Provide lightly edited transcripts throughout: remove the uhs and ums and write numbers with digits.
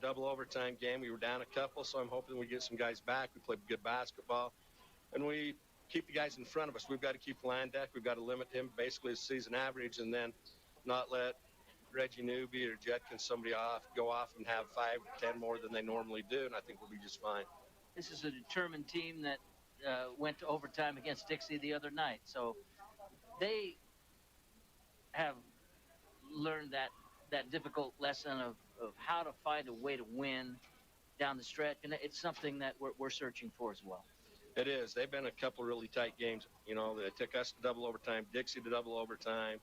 double overtime game. We were down a couple, so I'm hoping we get some guys back. We played good basketball, and we keep the guys in front of us. We've got to keep Landeck. We've got to limit him basically his season average, and then not let Reggie Newby or Jetkins, somebody go off and have 5 or 10 more than they normally do, and I think we'll be just fine. This is a determined team that went to overtime against Dixie the other night, so they have learned that difficult lesson of how to find a way to win down the stretch, and it's something that we're searching for as well. It is. They've been a couple of really tight games. They took us to double overtime, Dixie to double overtime,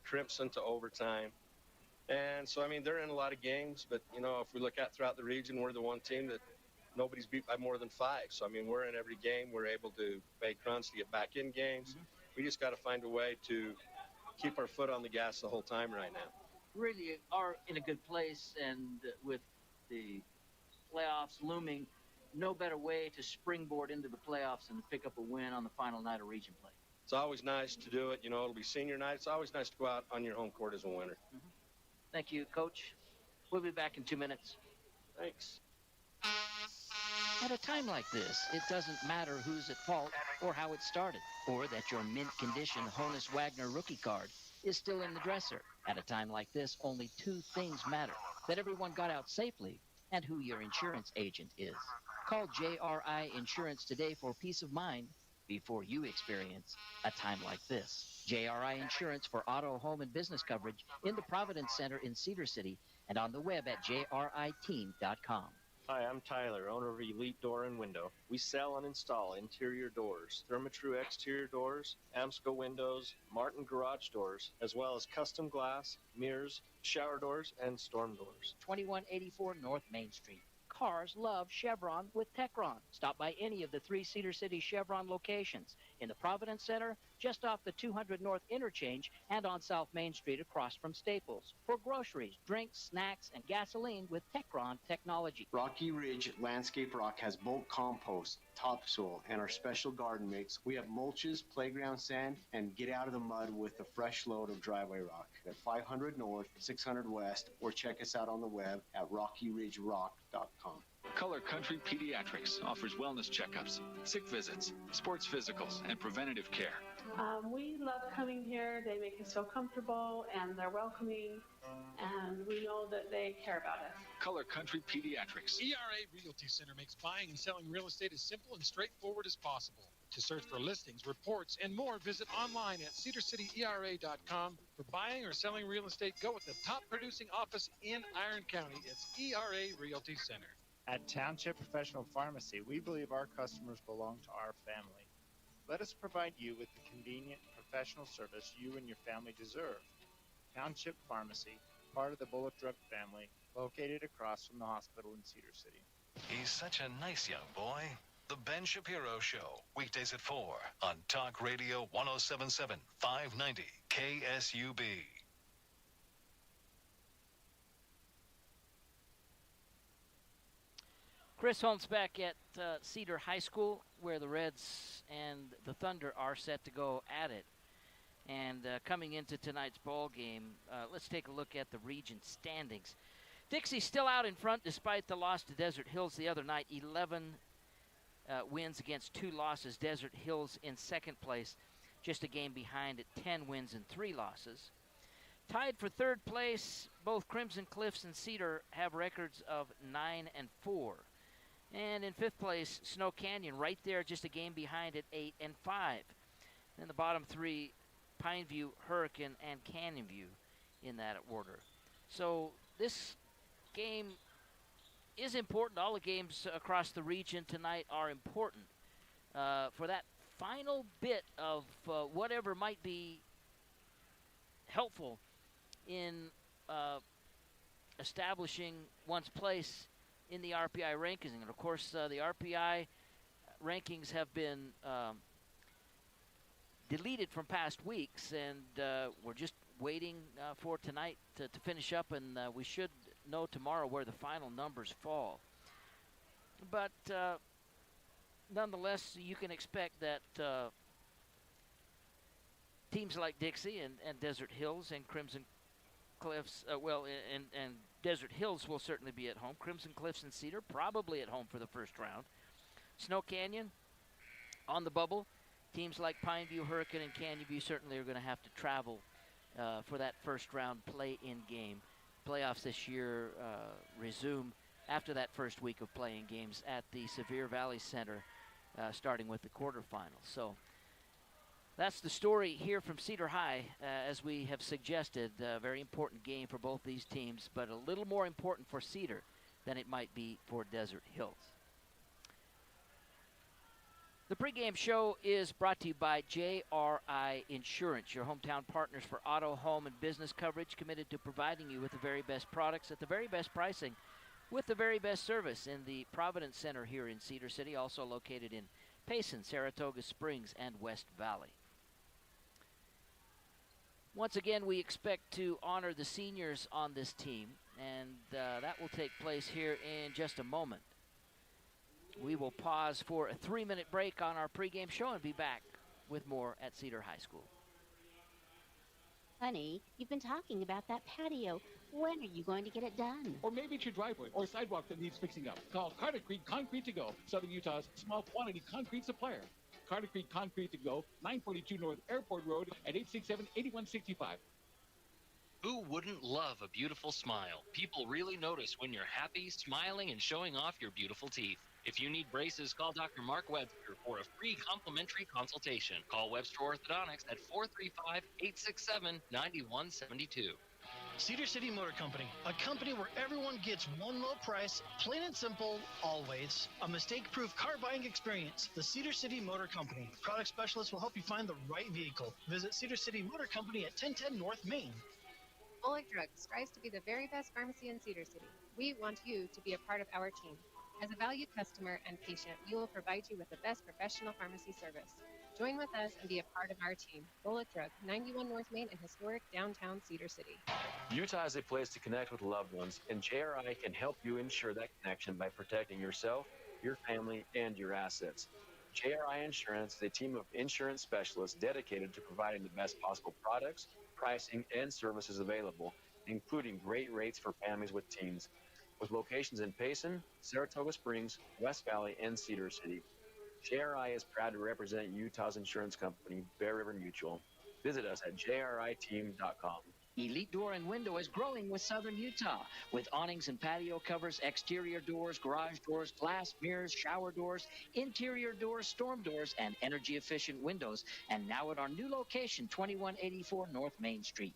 Crimson to overtime. And so, they're in a lot of games, but, if we look at throughout the region, we're the one team that nobody's beat by more than 5. So, we're in every game. We're able to make runs to get back in games. Mm-hmm. We just got to find a way to keep our foot on the gas the whole time right now. Really are in a good place, and with the playoffs looming, no better way to springboard into the playoffs than to pick up a win on the final night of region play. It's always nice to do it. It'll be senior night. It's always nice to go out on your home court as a winner. Mm-hmm. Thank you, Coach. We'll be back in 2 minutes. Thanks. At a time like this, it doesn't matter who's at fault or how it started, or that your mint condition Honus Wagner rookie card is still in the dresser. At a time like this, only 2 things matter: that everyone got out safely and who your insurance agent is. Call JRI Insurance today for peace of mind before you experience a time like this. JRI Insurance for auto, home, and business coverage in the Providence Center in Cedar City and on the web at jriteam.com. Hi, I'm Tyler, owner of Elite Door and Window. We sell and install interior doors, Therma-Tru exterior doors, Amsco windows, Martin garage doors, as well as custom glass, mirrors, shower doors, and storm doors. 2184 North Main Street. Cars love Chevron with Techron. Stop by any of the 3 Cedar City Chevron locations in the Providence Center, just off the 200 North Interchange, and on South Main Street across from Staples. For groceries, drinks, snacks, and gasoline with Techron technology. Rocky Ridge Landscape Rock has bulk compost, topsoil, and our special garden mix. We have mulches, playground sand, and get out of the mud with a fresh load of driveway rock at 500 North, 600 West, or check us out on the web at rockyridgerock.com. Color Country Pediatrics offers wellness checkups, sick visits, sports physicals, and preventative care. We love coming here. They make us feel comfortable, and they're welcoming, and we know that they care about us. Color Country Pediatrics. ERA Realty Center makes buying and selling real estate as simple and straightforward as possible. To search for listings, reports, and more, visit online at cedarcityera.com. For buying or selling real estate, go with the top producing office in Iron County. It's ERA Realty Center. At Township Professional Pharmacy, we believe our customers belong to our family. Let us provide you with the convenient professional service you and your family deserve. Township Pharmacy, part of the Bullock Drug family, located across from the hospital in Cedar City. He's such a nice young boy. The Ben Shapiro Show, weekdays at 4 on Talk Radio 107.7, 590 KSUB. Chris Holmes back at Cedar High School, where the Reds and the Thunder are set to go at it. And coming into tonight's ball game, let's take a look at the region standings. Dixie still out in front despite the loss to Desert Hills the other night. 11 wins against 2 losses. Desert Hills in second place, just a game behind at 10 wins and 3 losses. Tied for third place, both Crimson Cliffs and Cedar have records of 9 and 4. And in fifth place, Snow Canyon, right there, just a game behind at 8 and 5. Then the bottom 3, Pineview, Hurricane, and Canyon View in that order. So this game is important. All the games across the region tonight are important for that final bit of whatever might be helpful in establishing one's place in the RPI rankings. And, of course, the RPI rankings have been deleted from past weeks, and we're just waiting for tonight to finish up, and we should know tomorrow where the final numbers fall. But nonetheless, you can expect that teams like Dixie and Desert Hills and Crimson Cliffs, and Desert Hills will certainly be at home. Crimson Cliffs and Cedar probably at home for the first round. Snow Canyon on the bubble. Teams like Pineview, Hurricane, and Canyon View certainly are going to have to travel for that first round play-in game. Playoffs this year resume after that first week of playing games at the Sevier Valley Center, starting with the quarterfinals. So that's the story here from Cedar High, as we have suggested. A very important game for both these teams, but a little more important for Cedar than it might be for Desert Hills. The pregame show is brought to you by JRI Insurance, your hometown partners for auto, home, and business coverage, committed to providing you with the very best products at the very best pricing with the very best service in the Providence Center here in Cedar City, also located in Payson, Saratoga Springs, and West Valley. Once again, we expect to honor the seniors on this team, and that will take place here in just a moment. We will pause for a 3-minute break on our pregame show and be back with more at Cedar High School. Honey, you've been talking about that patio. When are you going to get it done? Or maybe it's your driveway or sidewalk that needs fixing up. Call Carter Creek Concrete to Go, Southern Utah's small quantity concrete supplier. Carter Creek Concrete to Go, 942 North Airport Road at 867-8165. Who wouldn't love a beautiful smile? People really notice when you're happy, smiling, and showing off your beautiful teeth. If you need braces, call Dr. Mark Webster for a free complimentary consultation. Call Webster Orthodontics at 435-867-9172. Cedar City Motor Company, a company where everyone gets one low price, plain and simple, always. A mistake-proof car buying experience. The Cedar City Motor Company. Product specialists will help you find the right vehicle. Visit Cedar City Motor Company at 1010 North Main. Bullock Drug strives to be the very best pharmacy in Cedar City. We want you to be a part of our team. As a valued customer and patient, we will provide you with the best professional pharmacy service. Join with us and be a part of our team. Bullock Drug, 91 North Main in historic downtown Cedar City. Utah is a place to connect with loved ones, and JRI can help you ensure that connection by protecting yourself, your family, and your assets. JRI Insurance is a team of insurance specialists dedicated to providing the best possible products, pricing, and services available, including great rates for families with teens. With locations in Payson, Saratoga Springs, West Valley, and Cedar City. JRI is proud to represent Utah's insurance company, Bear River Mutual. Visit us at jriteam.com. Elite Door and Window is growing with Southern Utah, with awnings and patio covers, exterior doors, garage doors, glass mirrors, shower doors, interior doors, storm doors, and energy-efficient windows. And now at our new location, 2184 North Main Street.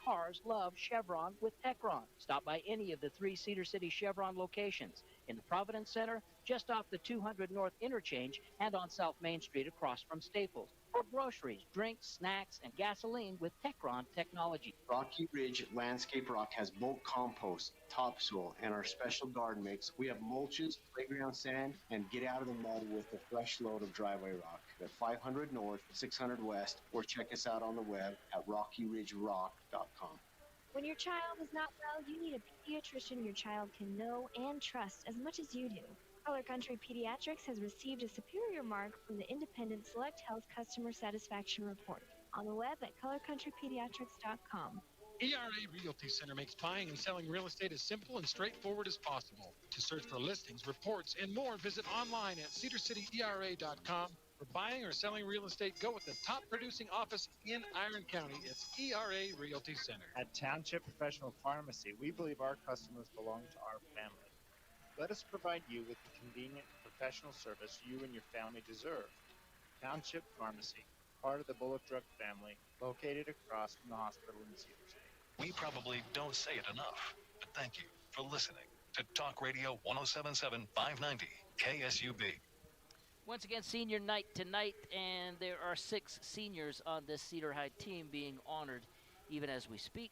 Cars love Chevron with Techron. Stop by any of the 3 Cedar City Chevron locations, in the Providence Center, just off the 200 North Interchange, and on South Main Street across from Staples. For groceries, drinks, snacks, and gasoline with Techron technology. Rocky Ridge Landscape Rock has bulk compost, topsoil, and our special garden mix. We have mulches, playground sand, and get out of the mud with a fresh load of driveway rock at 500 North, 600 West, or check us out on the web at rockyridgerock.com. When your child is not well, you need a pediatrician your child can know and trust as much as you do. Color Country Pediatrics has received a superior mark from the Independent Select Health Customer Satisfaction Report. On the web at colorcountrypediatrics.com. ERA Realty Center makes buying and selling real estate as simple and straightforward as possible. To search for listings, reports, and more, visit online at cedarcityera.com. For buying or selling real estate, go with the top producing office in Iron County. It's ERA Realty Center. At Township Professional Pharmacy, we believe our customers belong to our family. Let us provide you with the convenient professional service you and your family deserve. Township Pharmacy, part of the Bullock Drug family, located across from the hospital in Cedar City. We probably don't say it enough, but thank you for listening to Talk Radio 107.7 590 KSUB. Once again, senior night tonight, and there are 6 seniors on this Cedar High team being honored even as we speak.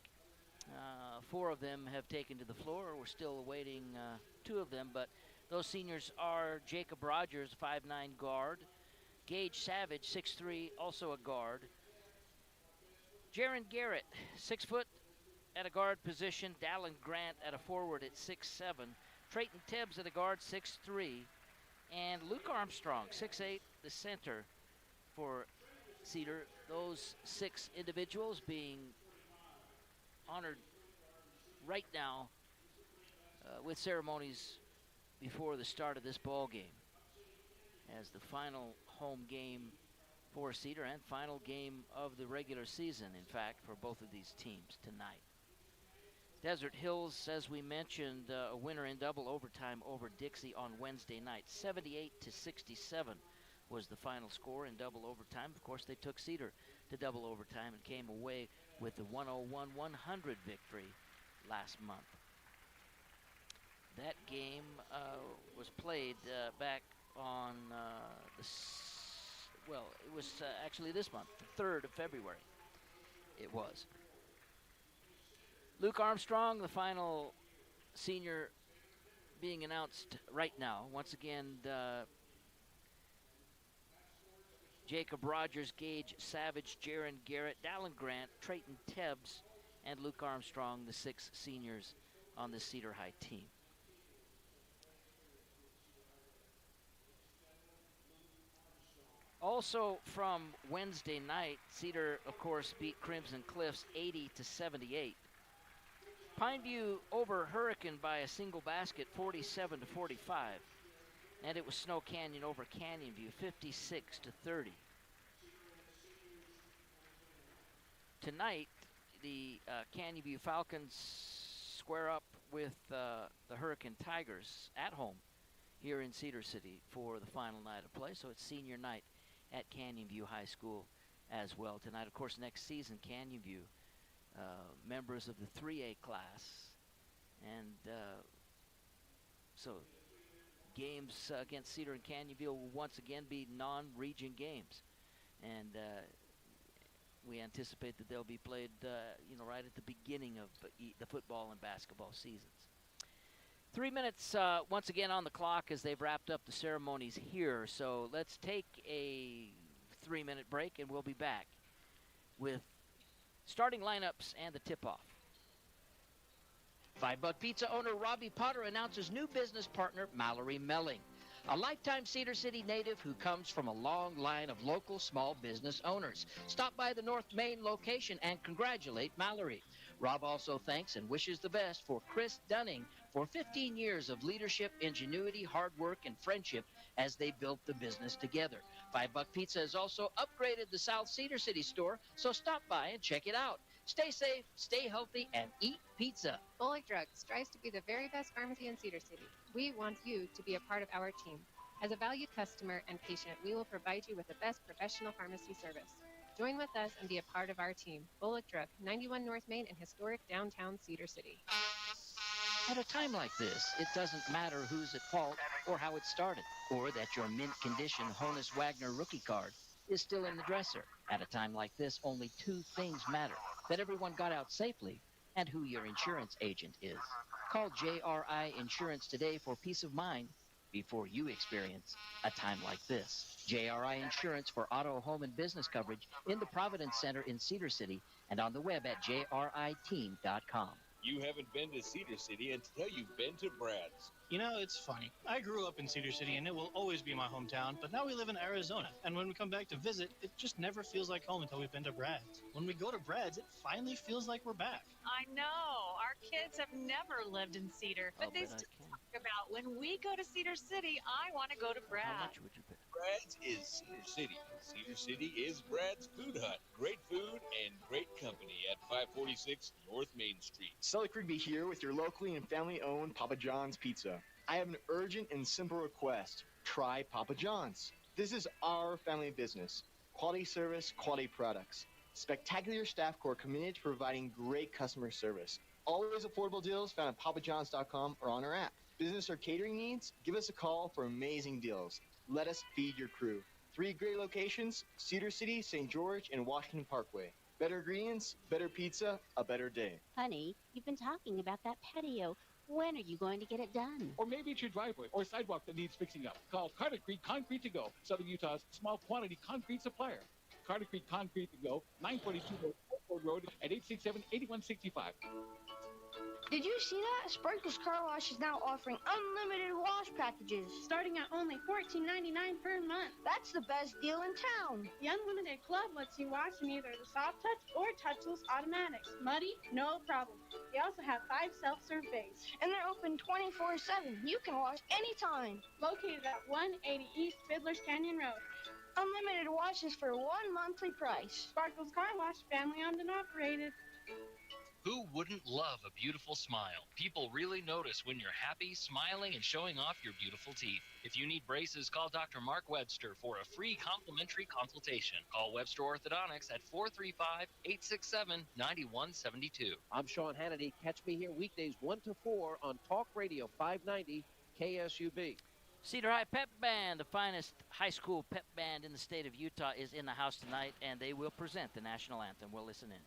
4 of them have taken to the floor. We're still awaiting 2 of them, but those seniors are Jacob Rogers, 5'9" guard, Gage Savage, 6'3", also a guard, Jaron Garrett, 6 foot at a guard position, Dallin Grant at a forward at 6'7", Trayton Tibbs at a guard, 6'3", and Luke Armstrong, 6'8", the center for Cedar. Those 6 individuals being honored right now with ceremonies before the start of this ball game, as the final home game for Cedar and final game of the regular season, in fact, for both of these teams tonight. Desert Hills, as we mentioned, a winner in double overtime over Dixie on Wednesday night. 78-67 was the final score in double overtime. Of course, they took Cedar to double overtime and came away with the 101-100 victory last month. That game was played back on it was actually this month, the 3rd of February. It was. Luke Armstrong, the final senior, being announced right now. Once again, Jacob Rogers, Gage Savage, Jaron Garrett, Dallin Grant, Trayton Tebbs, and Luke Armstrong, the 6 seniors on the Cedar High team. Also from Wednesday night, Cedar, of course, beat Crimson Cliffs 80-78. Pineview over Hurricane by a single basket, 47-45. And it was Snow Canyon over Canyon View, 56-30. Tonight, the Canyon View Falcons square up with the Hurricane Tigers at home here in Cedar City for the final night of play. So it's senior night at Canyon View High School as well tonight. Of course, next season, Canyon View, members of the 3A class. And so games against Cedar and Canyonville will once again be non-region games. And we anticipate that they'll be played, right at the beginning of the football and basketball seasons. 3 minutes once again on the clock as they've wrapped up the ceremonies here. So let's take a 3-minute break and we'll be back with starting lineups and the tip-off. $5 Pizza owner Robbie Potter announces new business partner Mallory Melling, a lifetime Cedar City native who comes from a long line of local small business owners. Stop by the North Main location and congratulate Mallory. Rob also thanks and wishes the best for Chris Dunning for 15 years of leadership, ingenuity, hard work, and friendship as they built the business together. $5 Pizza has also upgraded the South Cedar City store, so stop by and check it out. Stay safe, stay healthy, and eat pizza. Bullock Drugs strives to be the very best pharmacy in Cedar City. We want you to be a part of our team. As a valued customer and patient, we will provide you with the best professional pharmacy service. Join with us and be a part of our team. Bullock Drug, 91 North Main in historic downtown Cedar City. At a time like this, it doesn't matter who's at fault or how it started, or that your mint condition Honus Wagner rookie card is still in the dresser. At a time like this, only 2 things matter: that everyone got out safely and who your insurance agent is. Call JRI Insurance today for peace of mind before you experience a time like this. JRI Insurance for auto, home, and business coverage in the Providence Center in Cedar City and on the web at jriteam.com. You haven't been to Cedar City until you've been to Brad's. You know, it's funny. I grew up in Cedar City, and it will always be my hometown, but now we live in Arizona, and when we come back to visit, it just never feels like home until we've been to Brad's. When we go to Brad's, it finally feels like we're back. I know. Our kids have never lived in Cedar, but they still talk about when we go to Cedar City, I want to go to Brad's. How much would you pay? Brad's is Cedar City. Cedar City is Brad's Food Hut. Great food and great company at 546 North Main Street. Sully Krigby here with your locally and family-owned Papa John's Pizza. I have an urgent and simple request. Try Papa John's. This is our family business. Quality service, quality products. Spectacular staff corps committed to providing great customer service. Always affordable deals found at papajohns.com or on our app. Business or catering needs? Give us a call for amazing deals. Let us feed your crew. 3 great locations: Cedar City, St. George, and Washington Parkway. Better ingredients, better pizza, a better day. Honey, you've been talking about that patio. When are you going to get it done? Or maybe it's your driveway or sidewalk that needs fixing up. Call Carter Creek Concrete to Go, Southern Utah's small quantity concrete supplier. Carter Creek Concrete to Go, 942 North Airport Road at 867-8165. Did you see that? Sparkles Car Wash is now offering unlimited wash packages. Starting at only $14.99 per month. That's the best deal in town. The Unlimited Club lets you wash in either the soft touch or touchless automatics. Muddy? No problem. They also have 5 self-serve bays. And they're open 24/7. You can wash anytime. Located at 180 East Fiddler's Canyon Road. Unlimited washes for one monthly price. Sparkles Car Wash, family owned and operated. Who wouldn't love a beautiful smile? People really notice when you're happy, smiling, and showing off your beautiful teeth. If you need braces, call Dr. Mark Webster for a free complimentary consultation. Call Webster Orthodontics at 435-867-9172. I'm Sean Hannity. Catch me here weekdays 1 to 4 on Talk Radio 590 KSUB. Cedar High Pep Band, the finest high school pep band in the state of Utah, is in the house tonight, and they will present the national anthem. We'll listen in.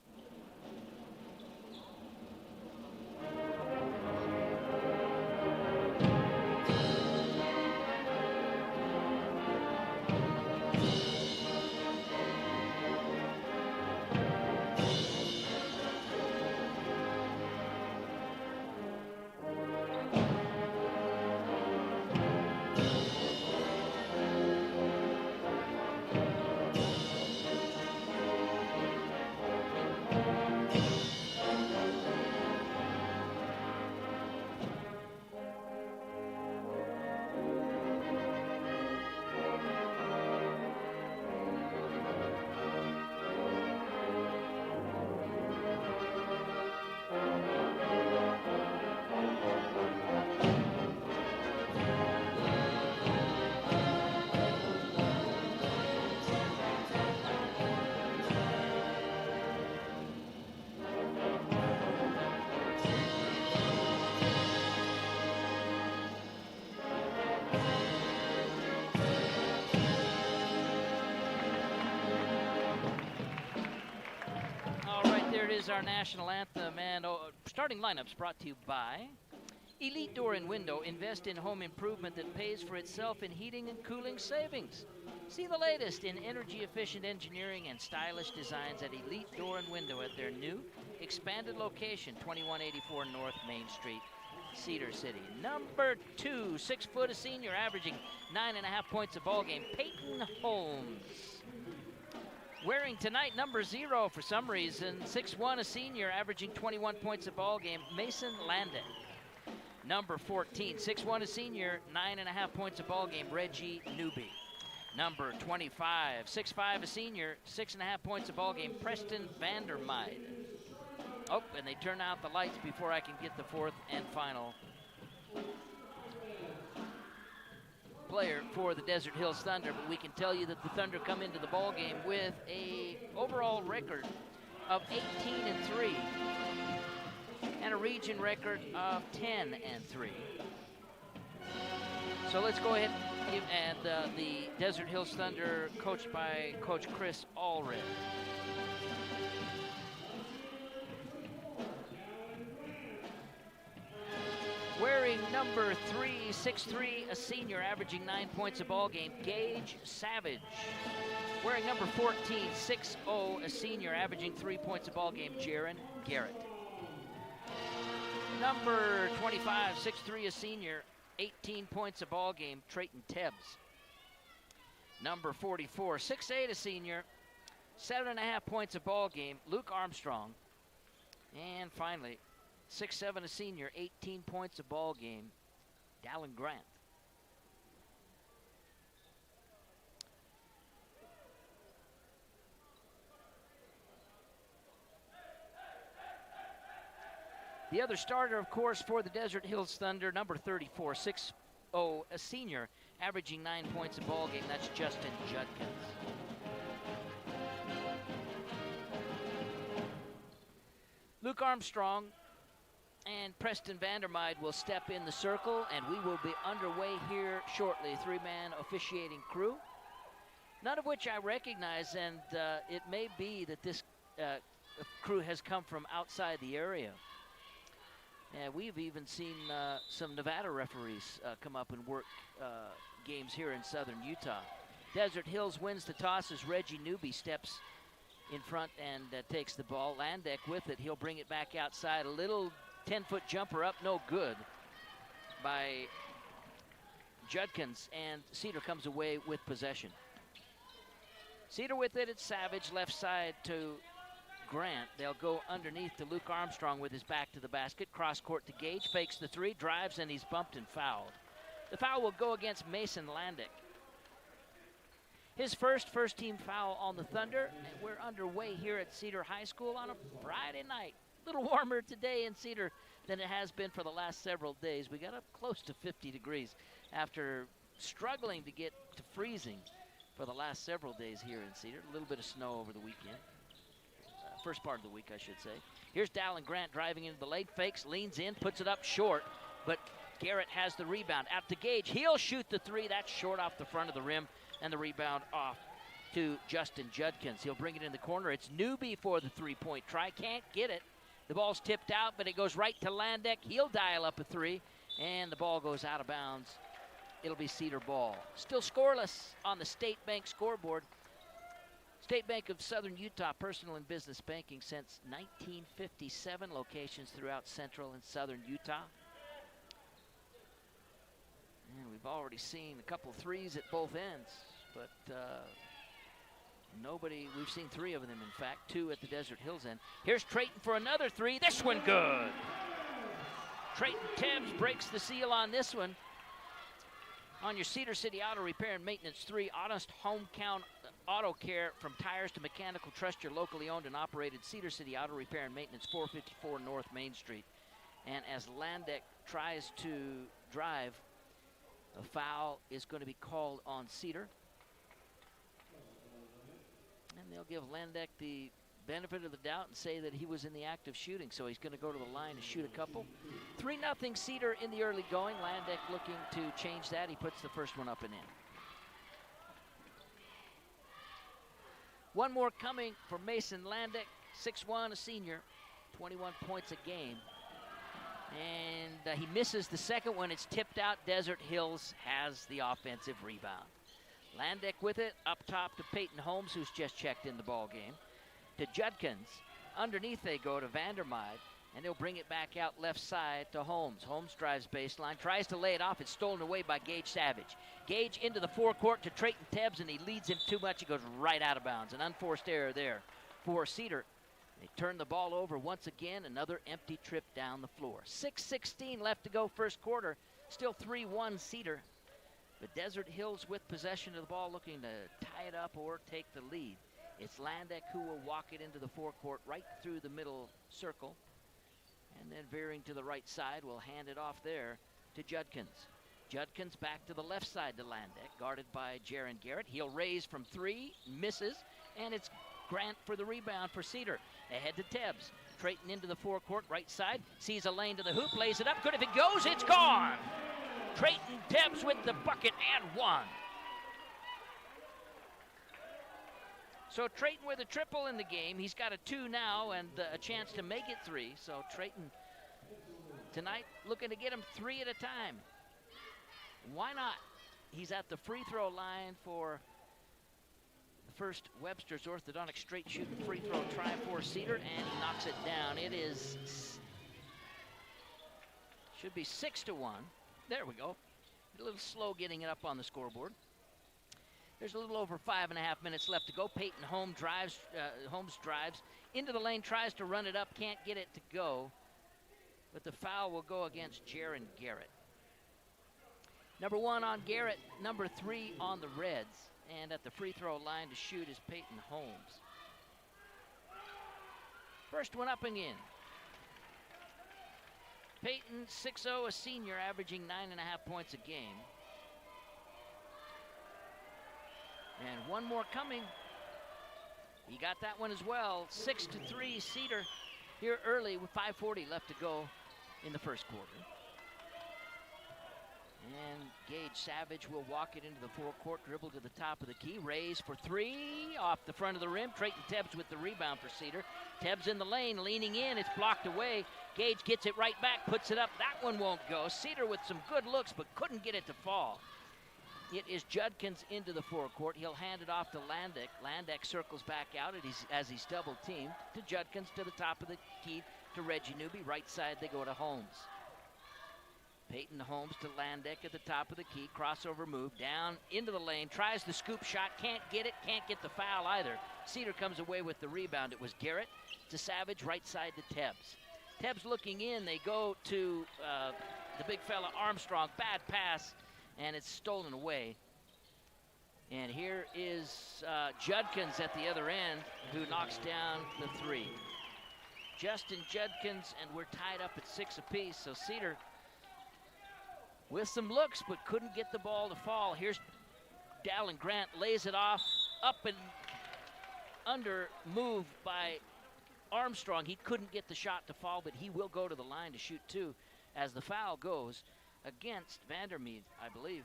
Is our national anthem, and starting lineups brought to you by Elite Door and Window. Invest in home improvement that pays for itself in heating and cooling savings. See the latest in energy-efficient engineering and stylish designs at Elite Door and Window at their new, expanded location, 2184 North Main Street, Cedar City. Number 2, 6 foot a senior, averaging 9.5 points a ball game, Peyton Holmes. Wearing tonight number 0 for some reason, 6'1", a senior, averaging 21 points a ball game, Mason Landek. Number 14, 6'1", a senior, 9.5 points a ball game, Reggie Newby. Number 25, 6'5", a senior, 6.5 points a ball game, Preston Vandermeide. Oh, and they turn out the lights before I can get the fourth and final player for the Desert Hills Thunder, but we can tell you that the Thunder come into the ball game with a overall record of 18-3 and a region record of 10-3. So let's go ahead and the Desert Hills Thunder, coached by Coach Chris Allred. Wearing number 3, 6'3", a senior, averaging 9 points a ball game, Gage Savage. Wearing number 14, 6'0", a senior, averaging 3 points a ball game, Jaron Garrett. Number 25, 6'3", a senior, 18 points a ball game, Trayton Tebbs. Number 44, 6'8", a senior, 7.5 points a ball game, Luke Armstrong. And finally, 6'7", a senior, 18 points a ball game, Dallin Grant. The other starter, of course, for the Desert Hills Thunder, number 34, 6'0", a senior, averaging 9 points a ball game, that's Justin Judkins. Luke Armstrong and Preston Vandermeide will step in the circle, and we will be underway here shortly. 3-man officiating crew, none of which I recognize, and it may be that this crew has come from outside the area. We've even seen some Nevada referees come up and work games here in southern Utah. Desert Hills wins the toss as Reggie Newby steps in front and takes the ball. Landek with it. He'll bring it back outside. A little 10-foot jumper up, no good by Judkins, and Cedar comes away with possession. Cedar with it, it's Savage, left side to Grant. They'll go underneath to Luke Armstrong with his back to the basket. Cross court to Gage, fakes the three, drives, and he's bumped and fouled. The foul will go against Mason Landick. His first team foul on the Thunder, and we're underway here at Cedar High School on a Friday night. A little warmer today in Cedar than it has been for the last several days. We got up close to 50 degrees after struggling to get to freezing for the last several days here in Cedar. A little bit of snow over the weekend. First part of the week, I should say. Here's Dallin Grant driving into the lane, fakes, leans in, puts it up short, but Garrett has the rebound. Out to Gage, he'll shoot the three. That's short off the front of the rim, and the rebound off to Justin Judkins. He'll bring it in the corner. It's Newby for the three-point try. Can't get it. The ball's tipped out, but it goes right to Landick. He'll dial up a three, and the ball goes out of bounds. It'll be Cedar ball. Still scoreless on the State Bank scoreboard. State Bank of Southern Utah, personal and business banking since 1957, locations throughout central and southern Utah. And we've already seen a couple threes at both ends, but we've seen three of them, in fact, two at the Desert Hills end. Here's Trayton for another three. This one good. Trayton Tebbs breaks the seal on this one. On your Cedar City Auto Repair and Maintenance 3, Honest Hometown Auto Care, from tires to mechanical. Trust your locally owned and operated Cedar City Auto Repair and Maintenance, 454 North Main Street. And as Landick tries to drive, a foul is going to be called on Cedar. And they'll give Landick the benefit of the doubt and say that he was in the act of shooting, so he's going to go to the line to shoot a couple. 3-0 Cedar in the early going. Landick looking to change that. He puts the first one up and in. One more coming for Mason Landick, 6'1", a senior, 21 points a game. And he misses the second one. It's tipped out. Desert Hills has the offensive rebound. Landick with it, up top to Peyton Holmes, who's just checked in the ball game. To Judkins. Underneath they go to Vandermeide, and they'll bring it back out left side to Holmes. Holmes drives baseline, tries to lay it off. It's stolen away by Gage Savage. Gage into the forecourt to Trayton Tebbs, and he leads him too much. He goes right out of bounds. An unforced error there for Cedar. They turn the ball over once again. Another empty trip down the floor. 6:16 left to go first quarter. Still 3-1 Cedar. But Desert Hills with possession of the ball, looking to tie it up or take the lead. It's Landick who will walk it into the forecourt right through the middle circle. And then veering to the right side, will hand it off there to Judkins. Judkins back to the left side to Landick, guarded by Jaron Garrett. He'll raise from three, misses, and it's Grant for the rebound for Cedar. Ahead to Tebbs. Trayton into the forecourt, right side, sees a lane to the hoop, lays it up. Good if it goes, it's gone. Trayton Tebbs with the bucket and one. So Trayton with a triple in the game. He's got a 2 now and a chance to make it 3. So Trayton tonight looking to get him 3 at a time. Why not? He's at the free throw line for the first Webster's orthodontic straight shooting free throw try for Cedar, and he knocks it down. It is, should be 6-1. There we go. A little slow getting it up on the scoreboard. There's a little over 5.5 minutes left to go. Peyton Holmes drives into the lane, tries to run it up, can't get it to go. But the foul will go against Jaron Garrett. Number 1 on Garrett, number 3 on the Reds. And at the free throw line to shoot is Peyton Holmes. First one up and in. Peyton, 6'0", a senior, averaging 9.5 points a game. And one more coming. He got that one as well. 6-3 Cedar here early with 5:40 left to go in the first quarter. And Gage Savage will walk it into the forecourt, dribble to the top of the key, raise for 3 off the front of the rim. Trayton Tebbs with the rebound for Cedar. Tebbs in the lane, leaning in, it's blocked away. Gage gets it right back, puts it up. That one won't go. Cedar with some good looks, but couldn't get it to fall. It is Judkins into the forecourt. He'll hand it off to Landick. Landick circles back out as he's double teamed to Judkins to the top of the key to Reggie Newby. Right side, they go to Holmes. Peyton Holmes to Landeck at the top of the key. Crossover move down into the lane. Tries the scoop shot. Can't get it. Can't get the foul either. Cedar comes away with the rebound. It was Garrett to Savage. Right side to Tebbs. Tebbs looking in. They go to the big fella Armstrong. Bad pass. And it's stolen away. And here is Judkins at the other end, who knocks down the three. Justin Judkins, and we're tied up at 6 apiece. So Cedar with some looks, but couldn't get the ball to fall. Here's Dallin Grant, lays it off, up and under, moved by Armstrong. He couldn't get the shot to fall, but he will go to the line to shoot 2 as the foul goes against Vandermeed, I believe.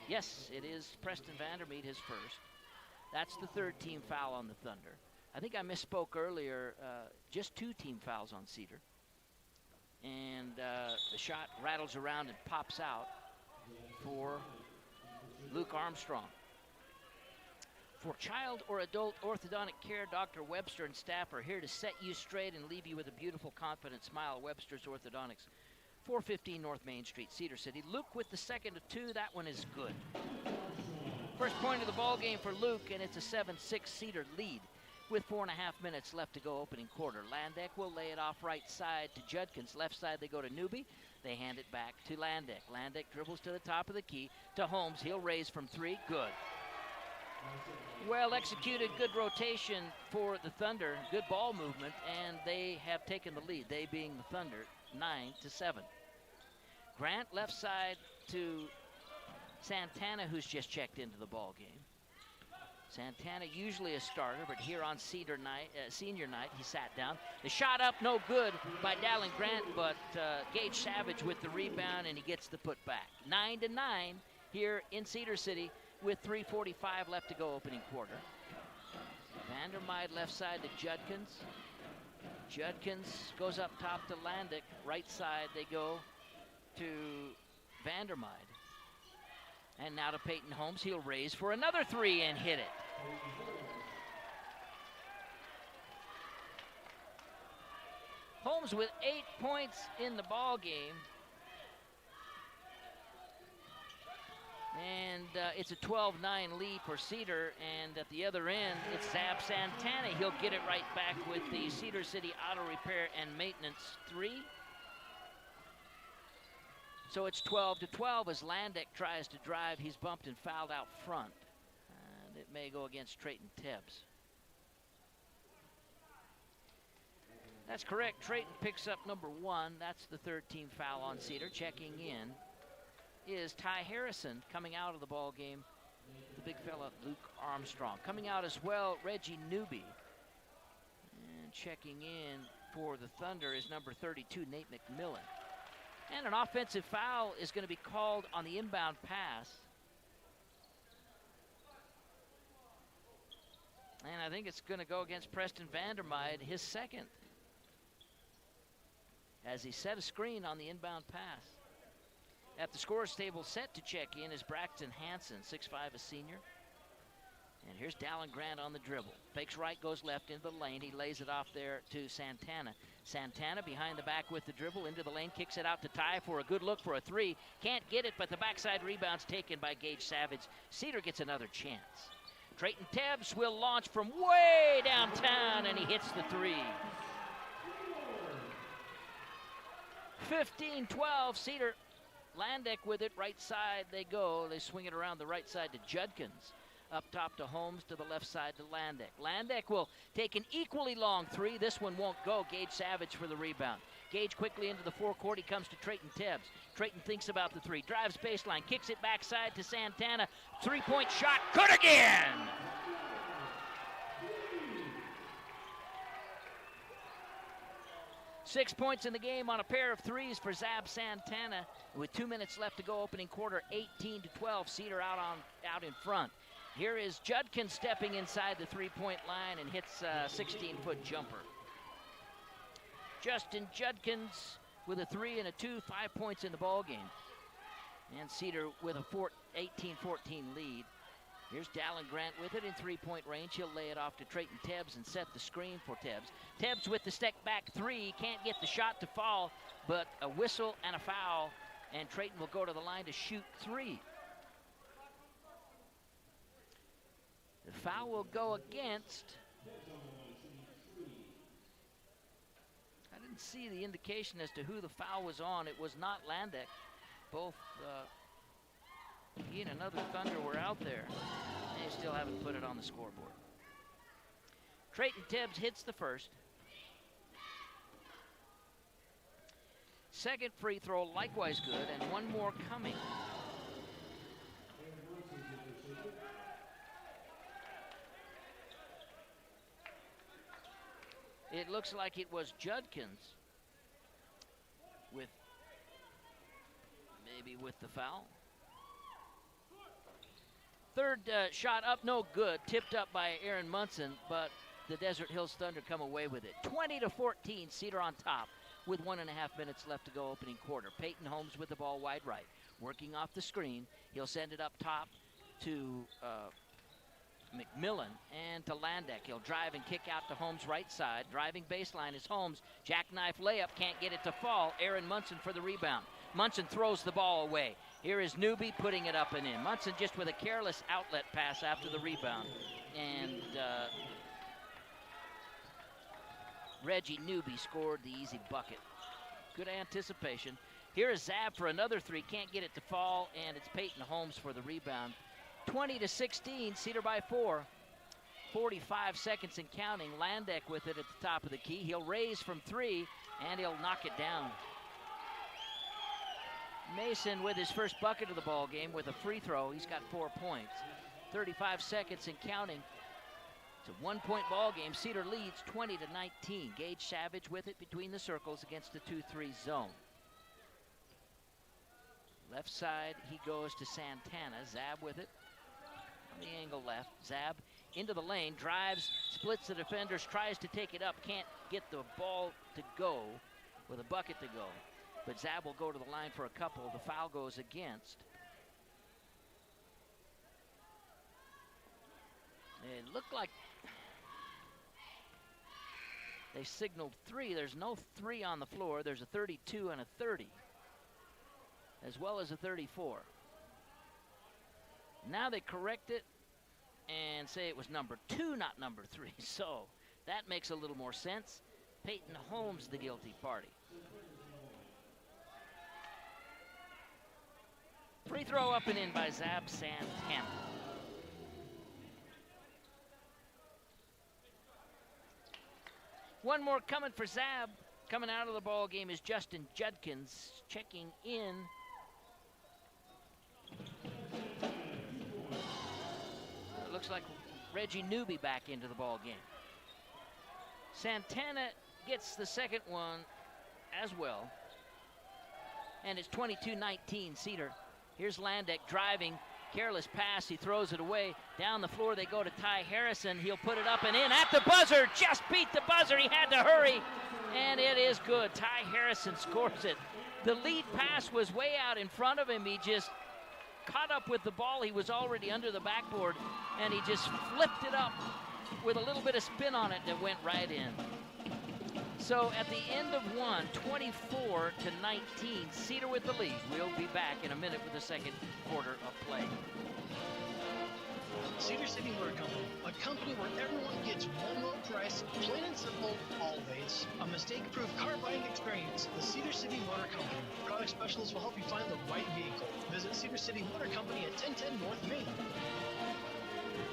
Yes, it is Preston Vandermeed, his first. That's the 3rd team foul on the Thunder. I think I misspoke earlier, just 2 team fouls on Cedar. And the shot rattles around and pops out for Luke Armstrong. For child or adult orthodontic care, Dr. Webster and staff are here to set you straight and leave you with a beautiful, confident smile. Webster's Orthodontics, 415 North Main Street, Cedar City. Luke with the second of 2. That one is good. First point of the ball game for Luke, and it's a 7-6 Cedar lead with 4.5 minutes left to go opening quarter. Landeck will lay it off right side to Judkins. Left side they go to Newby. They hand it back to Landeck. Landeck dribbles to the top of the key to Holmes. He'll raise from 3. Good. Well executed, good rotation for the Thunder. Good ball movement, and they have taken the lead, they being the Thunder, 9-7. Grant left side to Santana, who's just checked into the ball game. Santana usually a starter, but here on Cedar night, senior night, he sat down. The shot up, no good by Dallin Grant, but Gage Savage with the rebound, and he gets the put back. 9-9 here in Cedar City with 3:45 left to go opening quarter. Vandermeid left side to Judkins. Judkins goes up top to Landeck. Right side they go to Vandermeid. And now to Peyton Holmes. He'll raise for another 3 and hit it. Holmes with 8 points in the ball game. And it's a 12-9 lead for Cedar. And at the other end, it's Zab Santana. He'll get it right back with the Cedar City Auto Repair and Maintenance 3. So it's 12-12 as Landeck tries to drive. He's bumped and fouled out front. And it may go against Trayton Tebbs. That's correct. Trayton picks up number 1. That's the 3rd team foul on Cedar. Checking in is Ty Harrison. Coming out of the ball game, the big fella Luke Armstrong. Coming out as well, Reggie Newby. And checking in for the Thunder is number 32, Nate McMillan. And an offensive foul is going to be called on the inbound pass. And I think it's going to go against Preston Vandermeid, his second, as he set a screen on the inbound pass. At the scorer's table, set to check in is Braxton Hansen, 6'5", a senior. And here's Dallin Grant on the dribble. Fakes right, goes left into the lane. He lays it off there to Santana. Santana behind the back with the dribble into the lane, kicks it out to Ty for a good look for a 3. Can't get it, but the backside rebound's taken by Gage Savage. Cedar gets another chance. Trayton Tebbs will launch from way downtown, and he hits the 3. 15-12, Cedar. Landeck with it, right side they go. They swing it around the right side to Judkins. Up top to Holmes, to the left side to Landeck. Landeck will take an equally long 3. This one won't go. Gage Savage for the rebound. Gage quickly into the forecourt. He comes to Trayton Tebbs. Trayton thinks about the 3. Drives baseline. Kicks it backside to Santana. 3-point shot. Good again! Six points in the game on a pair of 3s for Zab Santana. With 2 minutes left to go opening quarter, 18-12. Cedar out in front. Here is Judkins stepping inside the 3-point line and hits a 16-foot jumper. Justin Judkins with a 3 and a 2, 5 points in the ball game. And Cedar with a 18-14 lead. Here's Dallin Grant with it in three-point range. He'll lay it off to Trayton Tebbs and set the screen for Tebbs. Tebbs with the step back three. Can't get the shot to fall, but a whistle and a foul, and Trayton will go to the line to shoot three. The foul will go against. I didn't see the indication as to who the foul was on. It was not Landek. Both he and another Thunder were out there. They still haven't put it on the scoreboard. Trayton Tebbs hits the first. Second free throw, likewise good, and one more coming. It looks like it was Judkins with the foul. Third shot up, no good. Tipped up by Aaron Munson, but the Desert Hills Thunder come away with it. 20-14, Cedar on top with 1.5 minutes left to go opening quarter. Peyton Holmes with the ball wide right. Working off the screen. He'll send it up top to McMillan and to Landek. He'll drive and kick out to Holmes' right side. Driving baseline is Holmes. Jackknife layup, can't get it to fall. Aaron Munson for the rebound. Munson throws the ball away. Here is Newby putting it up and in. Munson just with a careless outlet pass after the rebound. And Reggie Newby scored the easy bucket. Good anticipation. Here is Zab for another three. Can't get it to fall, and it's Peyton Holmes for the rebound. 20-16, Cedar by 4. 45 seconds and counting. Landek with it at the top of the key. He'll raise from three, and he'll knock it down. Mason with his first bucket of the ball game with a free throw. He's got 4 points. 35 seconds and counting. It's a 1-point ball game. Cedar leads 20-19. Gage Savage with it between the circles against the 2-3 zone. Left side, he goes to Santana. Zab with it. On the angle left. Zab into the lane, drives, splits the defenders, tries to take it up, can't get the ball to go with a bucket to go. But Zab will go to the line for a couple. The foul goes against. It looked like they signaled three. There's no three on the floor. There's a 32 and a 30, as well as a 34. Now they correct it and say it was number 2, not number 3. So that makes a little more sense. Peyton Holmes, the guilty party. Free throw up and in by Zab Santana. One more coming for Zab. Coming out of the ball game is Justin Judkins checking in. It looks like Reggie Newby back into the ball game. Santana gets the second one as well. And it's 22-19 Cedar. Here's Landek driving, careless pass, he throws it away. Down the floor they go to Ty Harrison. He'll put it up and in at the buzzer, just beat the buzzer, he had to hurry, and it is good. Ty Harrison scores it. The lead pass was way out in front of him. He just caught up with the ball. He was already under the backboard, and he just flipped it up with a little bit of spin on it that went right in. So at the end of 24-19, Cedar with the lead. We'll be back in a minute with the second quarter of play. Cedar City Motor Company, a company where everyone gets one low price, plain and simple, always. A mistake-proof car buying experience. The Cedar City Motor Company. Product specialists will help you find the right vehicle. Visit Cedar City Motor Company at 1010 North Main.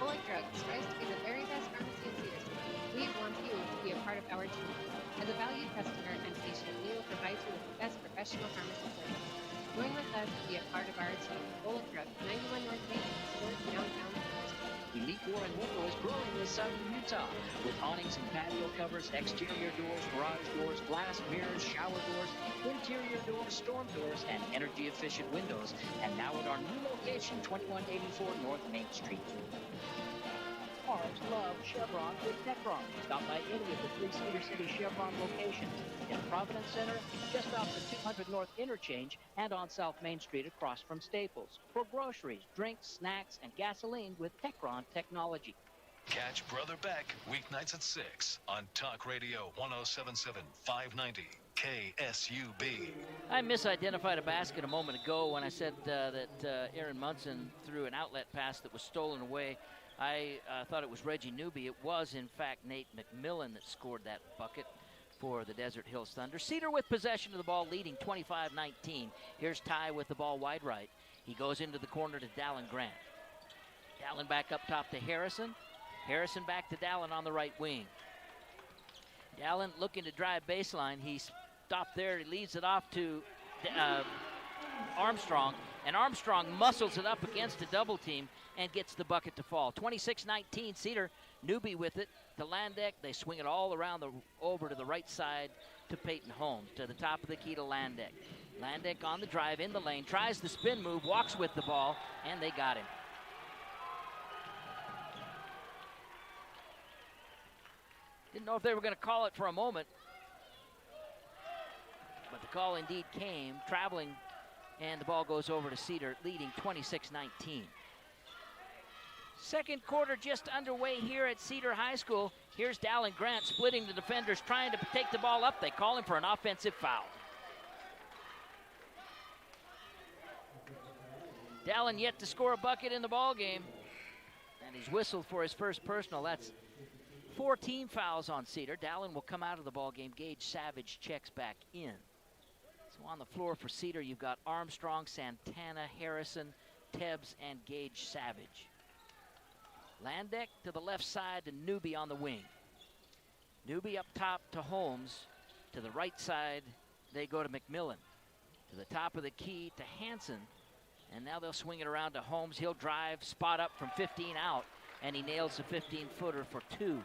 Bullet Drug strives to be the very best pharmacy in Cedar City. We want you to be a part of our team. As a valued customer and patient, we will provide you with the best professional pharmacy service. Join with us to be a part of our team. Bullet Drug, 91 North Main, downtown. Elite Door and Window is growing in southern Utah with awnings and patio covers, exterior doors, garage doors, glass mirrors, shower doors, interior doors, storm doors, and energy-efficient windows. And now at our new location, 2184 North Main Street. cars love Chevron with Techron. Stop by any of the 3 Cedar City Chevron locations in Providence Center, just off the 200 North Interchange, and on South Main Street across from Staples. For groceries, drinks, snacks, and gasoline with Techron technology. Catch Brother Beck weeknights at 6 on Talk Radio 107.7 590 KSUB. I misidentified a basket a moment ago when I said that Aaron Munson threw an outlet pass that was stolen away. I thought it was Reggie Newby. It was, in fact, Nate McMillan that scored that bucket for the Desert Hills Thunder. Cedar with possession of the ball, leading 25-19. Here's Ty with the ball wide right. He goes into the corner to Dallin Grant. Dallin back up top to Harrison. Harrison back to Dallin on the right wing. Dallin looking to drive baseline. He stopped there. He leads it off to Armstrong. And Armstrong muscles it up against a double team and gets the bucket to fall. 26-19, Cedar. Newby with it to Landek. They swing it all around over to the right side to Peyton Holmes. To the top of the key to Landek. Landek on the drive in the lane. Tries the spin move. Walks with the ball. And they got him. Didn't know if they were going to call it for a moment. But the call indeed came. Traveling. And the ball goes over to Cedar, leading 26-19. Second quarter just underway here at Cedar High School. Here's Dallin Grant splitting the defenders, trying to take the ball up. They call him for an offensive foul. Dallin yet to score a bucket in the ball game. And he's whistled for his first personal. That's 4 team fouls on Cedar. Dallin will come out of the ball game. Gage Savage checks back in. So on the floor for Cedar, you've got Armstrong, Santana, Harrison, Tebbs, and Gage Savage. Landek to the left side to Newby on the wing. Newby up top to Holmes. To the right side, they go to McMillan. To the top of the key to Hansen. And now they'll swing it around to Holmes. He'll drive, spot up from 15 out, and he nails a 15-footer for 2.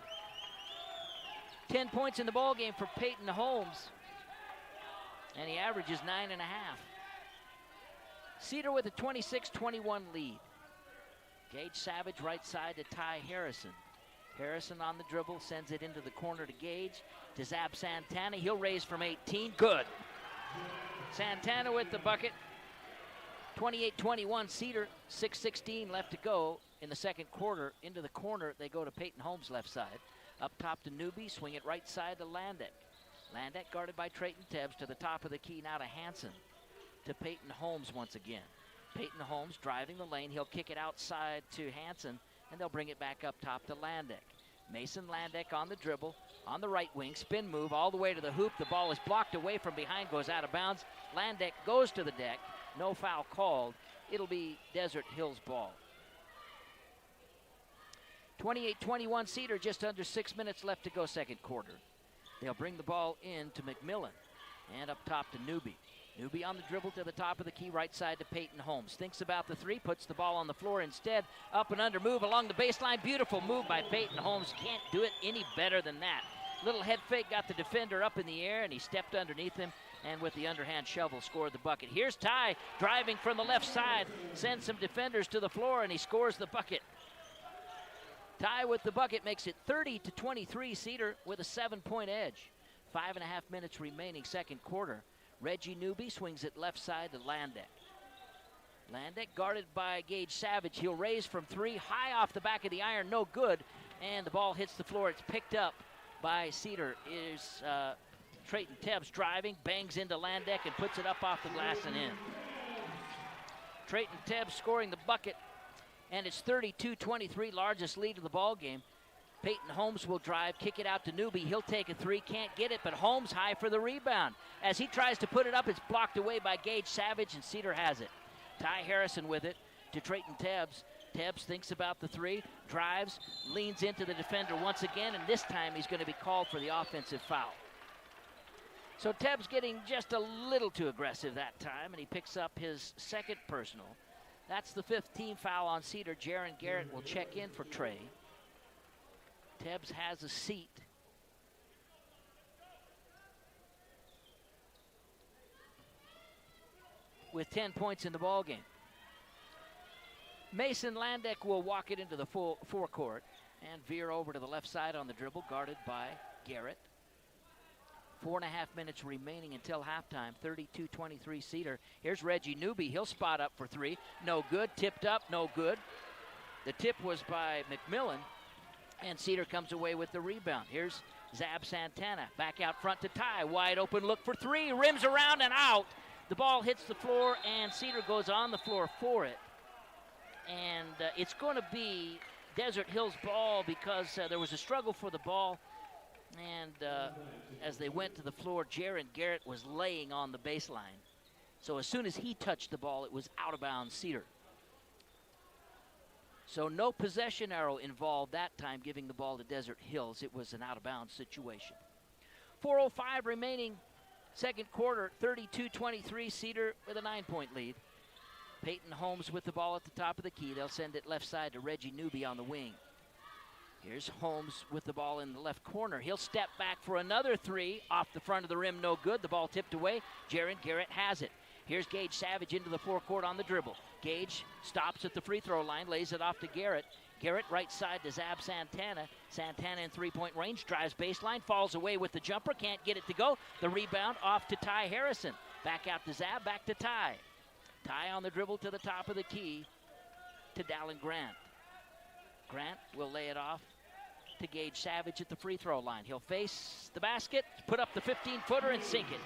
10 points in the ball game for Peyton Holmes. And he averages 9.5. Cedar with a 26-21 lead. Gage Savage right side to Ty Harrison. Harrison on the dribble, sends it into the corner to Gage. To Zab Santana, he'll raise from 18, good. Santana with the bucket. 28-21, Cedar, 6:16 left to go in the second quarter. Into the corner, they go to Peyton Holmes' left side. Up top to Newby, swing it right side to Landek. Landek guarded by Trayton Tebbs to the top of the key now to Hansen. To Peyton Holmes once again. Peyton Holmes driving the lane. He'll kick it outside to Hansen, and they'll bring it back up top to Landek. Mason Landek on the dribble, on the right wing, spin move all the way to the hoop. The ball is blocked away from behind, goes out of bounds. Landek goes to the deck. No foul called. It'll be Desert Hills ball. 28-21 Cedar, just under 6 minutes left to go second quarter. They'll bring the ball in to McMillan. And up top to Newby. Newby on the dribble to the top of the key, right side to Peyton Holmes. Thinks about the 3, puts the ball on the floor instead. Up and under move along the baseline. Beautiful move by Peyton Holmes. Can't do it any better than that. Little head fake, got the defender up in the air, and he stepped underneath him. And with the underhand shovel, scored the bucket. Here's Ty driving from the left side. Sends some defenders to the floor, and he scores the bucket. Ty with the bucket makes it 30-23. Cedar with a 7-point edge. 5.5 minutes remaining second quarter. Reggie Newby swings it left side to Landek. Landek guarded by Gage Savage. He'll raise from 3, high off the back of the iron, no good. And the ball hits the floor. It's picked up by Cedar. Is Trayton Tebbs driving, bangs into Landek and puts it up off the glass and in. Trayton Tebbs scoring the bucket, and it's 32-23, largest lead of the ball game. Peyton Holmes will drive, kick it out to Newby. He'll take a 3, can't get it, but Holmes high for the rebound. As he tries to put it up, it's blocked away by Gage Savage, and Cedar has it. Ty Harrison with it to Trayton Tebbs. Tebbs thinks about the 3, drives, leans into the defender once again, and this time he's going to be called for the offensive foul. So Tebbs getting just a little too aggressive that time, and he picks up his second personal. That's the 5th team foul on Cedar. Jaron Garrett will check in for Trey. Tebbs has a seat. With 10 points in the ballgame. Mason Landek will walk it into the full forecourt. And veer over to the left side on the dribble, guarded by Garrett. 4.5 minutes remaining until halftime. 32-23 Cedar. Here's Reggie Newby. He'll spot up for three. No good. Tipped up. No good. The tip was by McMillan. And Cedar comes away with the rebound. Here's Zab Santana. Back out front to Ty. Wide open look for three. Rims around and out. The ball hits the floor, and Cedar goes on the floor for it. And it's going to be Desert Hills ball because there was a struggle for the ball. And as they went to the floor, Jaron Garrett was laying on the baseline. So as soon as he touched the ball, it was out of bounds Cedar. So no possession arrow involved that time, giving the ball to Desert Hills. It was an out-of-bounds situation. 4:05 remaining, second quarter, 32-23, Cedar with a 9-point lead. Peyton Holmes with the ball at the top of the key. They'll send it left side to Reggie Newby on the wing. Here's Holmes with the ball in the left corner. He'll step back for another three. Off the front of the rim, no good. The ball tipped away. Jaron Garrett has it. Here's Gage Savage into the forecourt on the dribble. Gage stops at the free throw line, lays it off to Garrett. Garrett right side to Zab Santana. Santana in three-point range, drives baseline, falls away with the jumper, can't get it to go. The rebound off to Ty Harrison. Back out to Zab, back to Ty. Ty on the dribble to the top of the key to Dallin Grant. Grant will lay it off to Gage Savage at the free throw line. He'll face the basket, put up the 15-footer and sink it.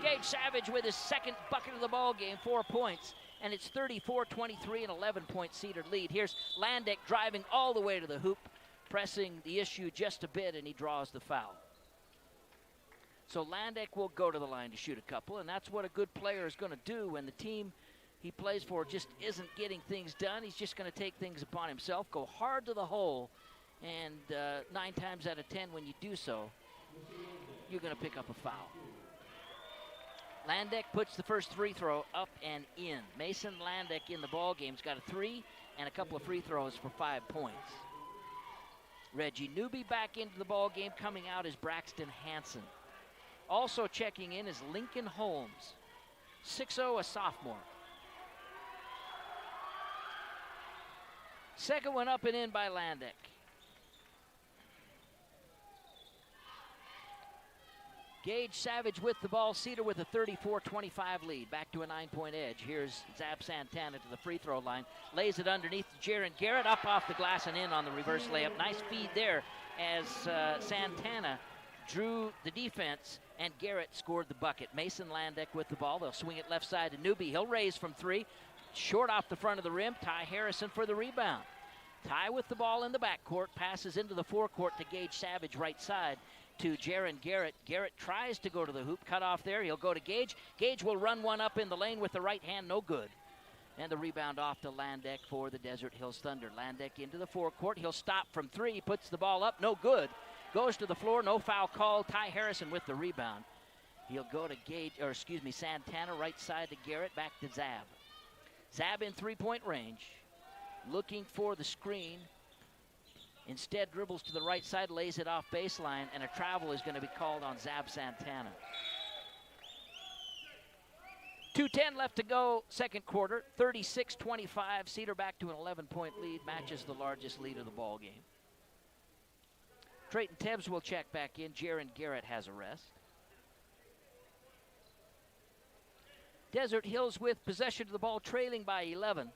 Gage Savage with his second bucket of the ball game, 4 points, and it's 34-23, an 11-point Cedar lead. Here's Landick driving all the way to the hoop, pressing the issue just a bit, and he draws the foul. So Landick will go to the line to shoot a couple, and that's what a good player is going to do when the team he plays for just isn't getting things done. He's just going to take things upon himself, go hard to the hole, and 9 times out of 10 when you do so, you're going to pick up a foul. Landick puts the first free throw up and in. Mason Landick in the ball game's got a 3 and a couple of free throws for 5 points. Reggie Newby back into the ball game. Coming out is Braxton Hansen. Also checking in is Lincoln Holmes, 6'0", a sophomore. Second one up and in by Landick. Gage Savage with the ball. Cedar with a 34-25 lead. Back to a 9-point edge. Here's Zab Santana to the free throw line. Lays it underneath to Jaron Garrett. Up off the glass and in on the reverse layup. Nice feed there as Santana drew the defense and Garrett scored the bucket. Mason Landick with the ball. They'll swing it left side to Newby. He'll raise from 3. Short off the front of the rim. Ty Harrison for the rebound. Ty with the ball in the backcourt. Passes into the forecourt to Gage Savage right side to Jaron Garrett. Garrett tries to go to the hoop. Cut off there. He'll go to Gage. Gage will run one up in the lane with the right hand. No good. And the rebound off to Landick for the Desert Hills Thunder. Landick into the forecourt. He'll stop from 3. Puts the ball up. No good. Goes to the floor. No foul called. Ty Harrison with the rebound. He'll go to Santana right side to Garrett. Back to Zab. Zab in three-point range. Looking for the screen. Instead dribbles to the right side, lays it off baseline, and a travel is going to be called on Zab Santana. 2:10 left to go, second quarter. 36-25. Cedar back to an 11-point lead. Matches the largest lead of the ball game. Trayton Tebbs will check back in. Jaron Garrett has a rest. Desert Hills with possession of the ball, trailing by 11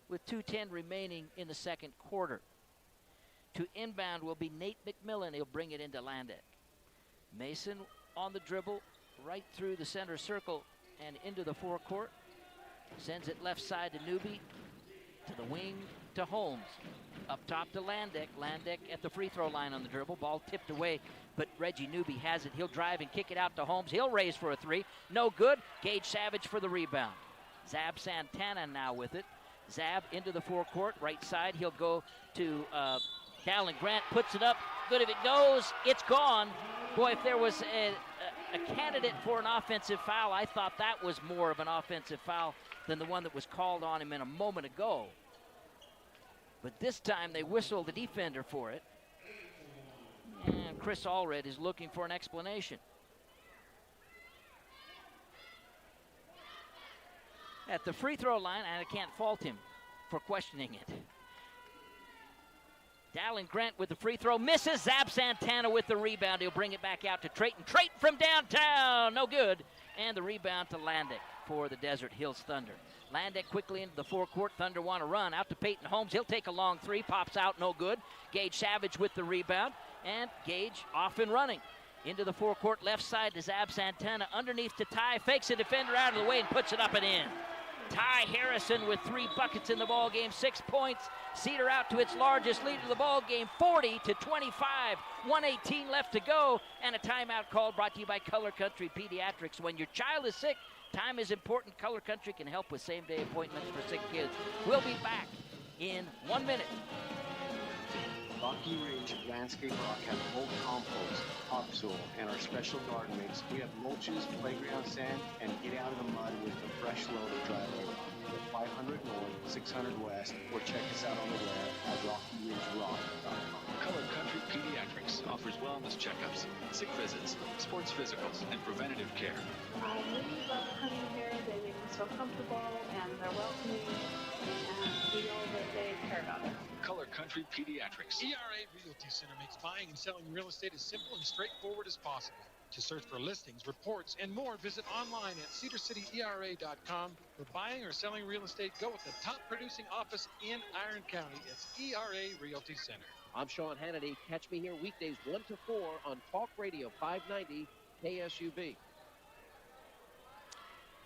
with 2:10 remaining in the second quarter. To inbound will be Nate McMillan. He'll bring it into Landick. Mason on the dribble, right through the center circle and into the forecourt. Sends it left side to Newby, to the wing to Holmes. Up top to Landick. Landick at the free throw line on the dribble. Ball tipped away, but Reggie Newby has it. He'll drive and kick it out to Holmes. He'll raise for a 3. No good. Gage Savage for the rebound. Zab Santana now with it. Zab into the forecourt. Right side. He'll go to Dallin Grant. Puts it up. Good if it goes. It's gone. Boy, if there was a candidate for an offensive foul, I thought that was more of an offensive foul than the one that was called on him in a moment ago. But this time they whistled the defender for it. And Chris Allred is looking for an explanation. At the free throw line, and I can't fault him for questioning it. Dallin Grant with the free throw. Misses. Zab Santana with the rebound. He'll bring it back out to Trayton. Trayton from downtown. No good. And the rebound to Landick for the Desert Hills Thunder. Landick quickly into the forecourt. Thunder want to run. Out to Peyton Holmes. He'll take a long three. Pops out. No good. Gage Savage with the rebound. And Gage off and running. Into the forecourt. Left side to Zab Santana. Underneath to Ty. Fakes a defender out of the way and puts it up and in. Ty Harrison with 3 buckets in the ball game, 6 points. Cedar out to its largest lead of the ball game, 40-25. 1:18 left to go, and a timeout call brought to you by Color Country Pediatrics. When your child is sick, time is important. Color Country can help with same-day appointments for sick kids. We'll be back in 1 minute. Rocky Ridge Landscape Rock has bulk compost, topsoil, and our special garden mix. We have mulches, playground sand, and get out of the mud with a fresh load of driveway rock. At 500 North, 600 West, or check us out on the web at RockyRidgeRock.com. Color Country Pediatrics offers wellness checkups, sick visits, sports physicals, and preventative care. I really love coming here. They make me so comfortable, and they're welcoming, and we know that they care about us. Color Country Pediatrics. ERA Realty Center makes buying and selling real estate as simple and straightforward as possible. To search for listings, reports, and more, visit online at cedarcityera.com. For buying or selling real estate, go with the top producing office in Iron County. It's ERA Realty Center. I'm Sean Hannity. Catch me here weekdays 1 to 4 on Talk Radio 590 KSUB.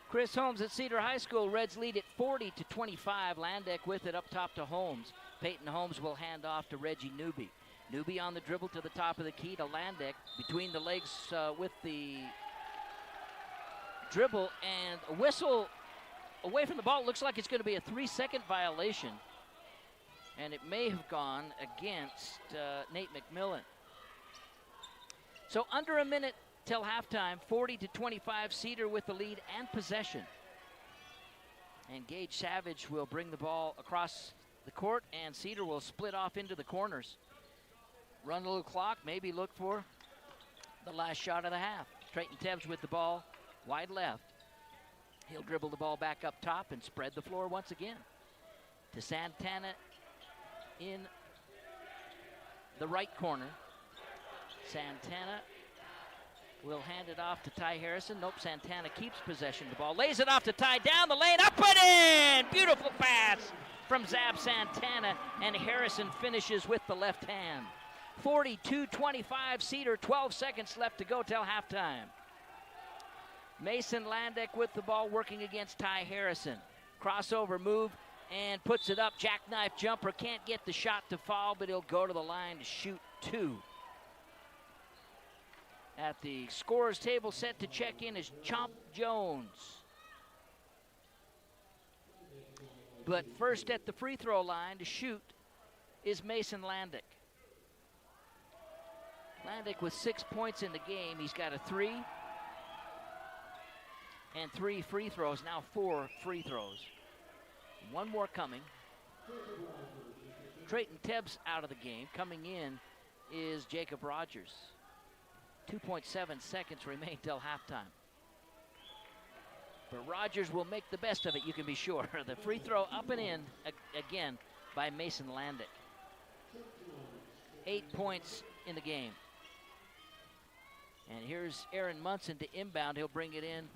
Chris Holmes at Cedar High School. Reds lead at 40-25. Landick with it up top to Holmes. Peyton Holmes will hand off to Reggie Newby. Newby on the dribble to the top of the key to Landick. Between the legs with the dribble, and a whistle away from the ball. It looks like it's going to be a 3-second violation. And it may have gone against Nate McMillan. So under a minute till halftime, 40-25, Cedar with the lead and possession. And Gage Savage will bring the ball across the court, and Cedar will split off into the corners. Run a little clock, maybe look for the last shot of the half. Trayton Tebbs with the ball, wide left. He'll dribble the ball back up top and spread the floor once again. To Santana in the right corner. Santana will hand it off to Ty Harrison. Nope, Santana keeps possession of the ball. Lays it off to Ty, down the lane, up and in! Beautiful pass from Zab Santana, and Harrison finishes with the left hand. 42-25, Cedar, 12 seconds left to go till halftime. Mason Landick with the ball working against Ty Harrison. Crossover move and puts it up. Jackknife jumper, can't get the shot to fall, but he'll go to the line to shoot 2. At the scorer's table, set to check in is Chomp Jones. But first at the free throw line to shoot is Mason Landick. Landick with 6 points in the game. He's got a 3 and 3 free throws, now 4 free throws. One more coming. Trayton Tebbs out of the game. Coming in is Jacob Rogers. 2.7 seconds remain till halftime. But Rogers will make the best of it, you can be sure. The free throw up and in again by Mason Landick. 8 points in the game. And here's Aaron Munson to inbound. He'll bring it in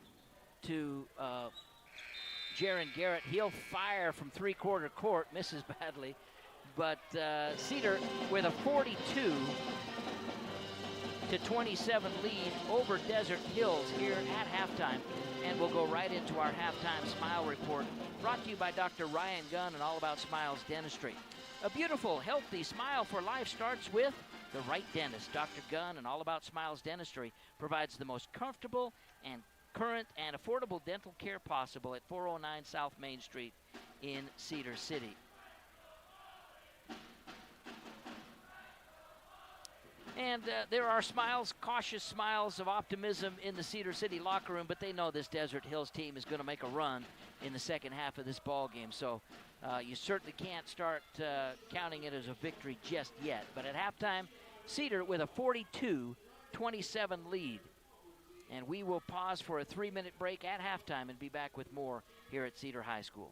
to Jaron Garrett. He'll fire from three-quarter court, misses badly. But Cedar with a 42-27 lead over Desert Hills here at halftime. And we'll go right into our halftime smile report, brought to you by Dr. Ryan Gunn and All About Smiles Dentistry. A beautiful, healthy smile for life starts with the right dentist. Dr. Gunn and All About Smiles Dentistry provides the most comfortable and current and affordable dental care possible at 409 South Main Street in Cedar City. And there are smiles, cautious smiles of optimism in the Cedar City locker room, but they know this Desert Hills team is going to make a run in the second half of this ball game. So you certainly can't start counting it as a victory just yet. But at halftime, Cedar with a 42-27 lead. And we will pause for a 3-minute break at halftime and be back with more here at Cedar High School.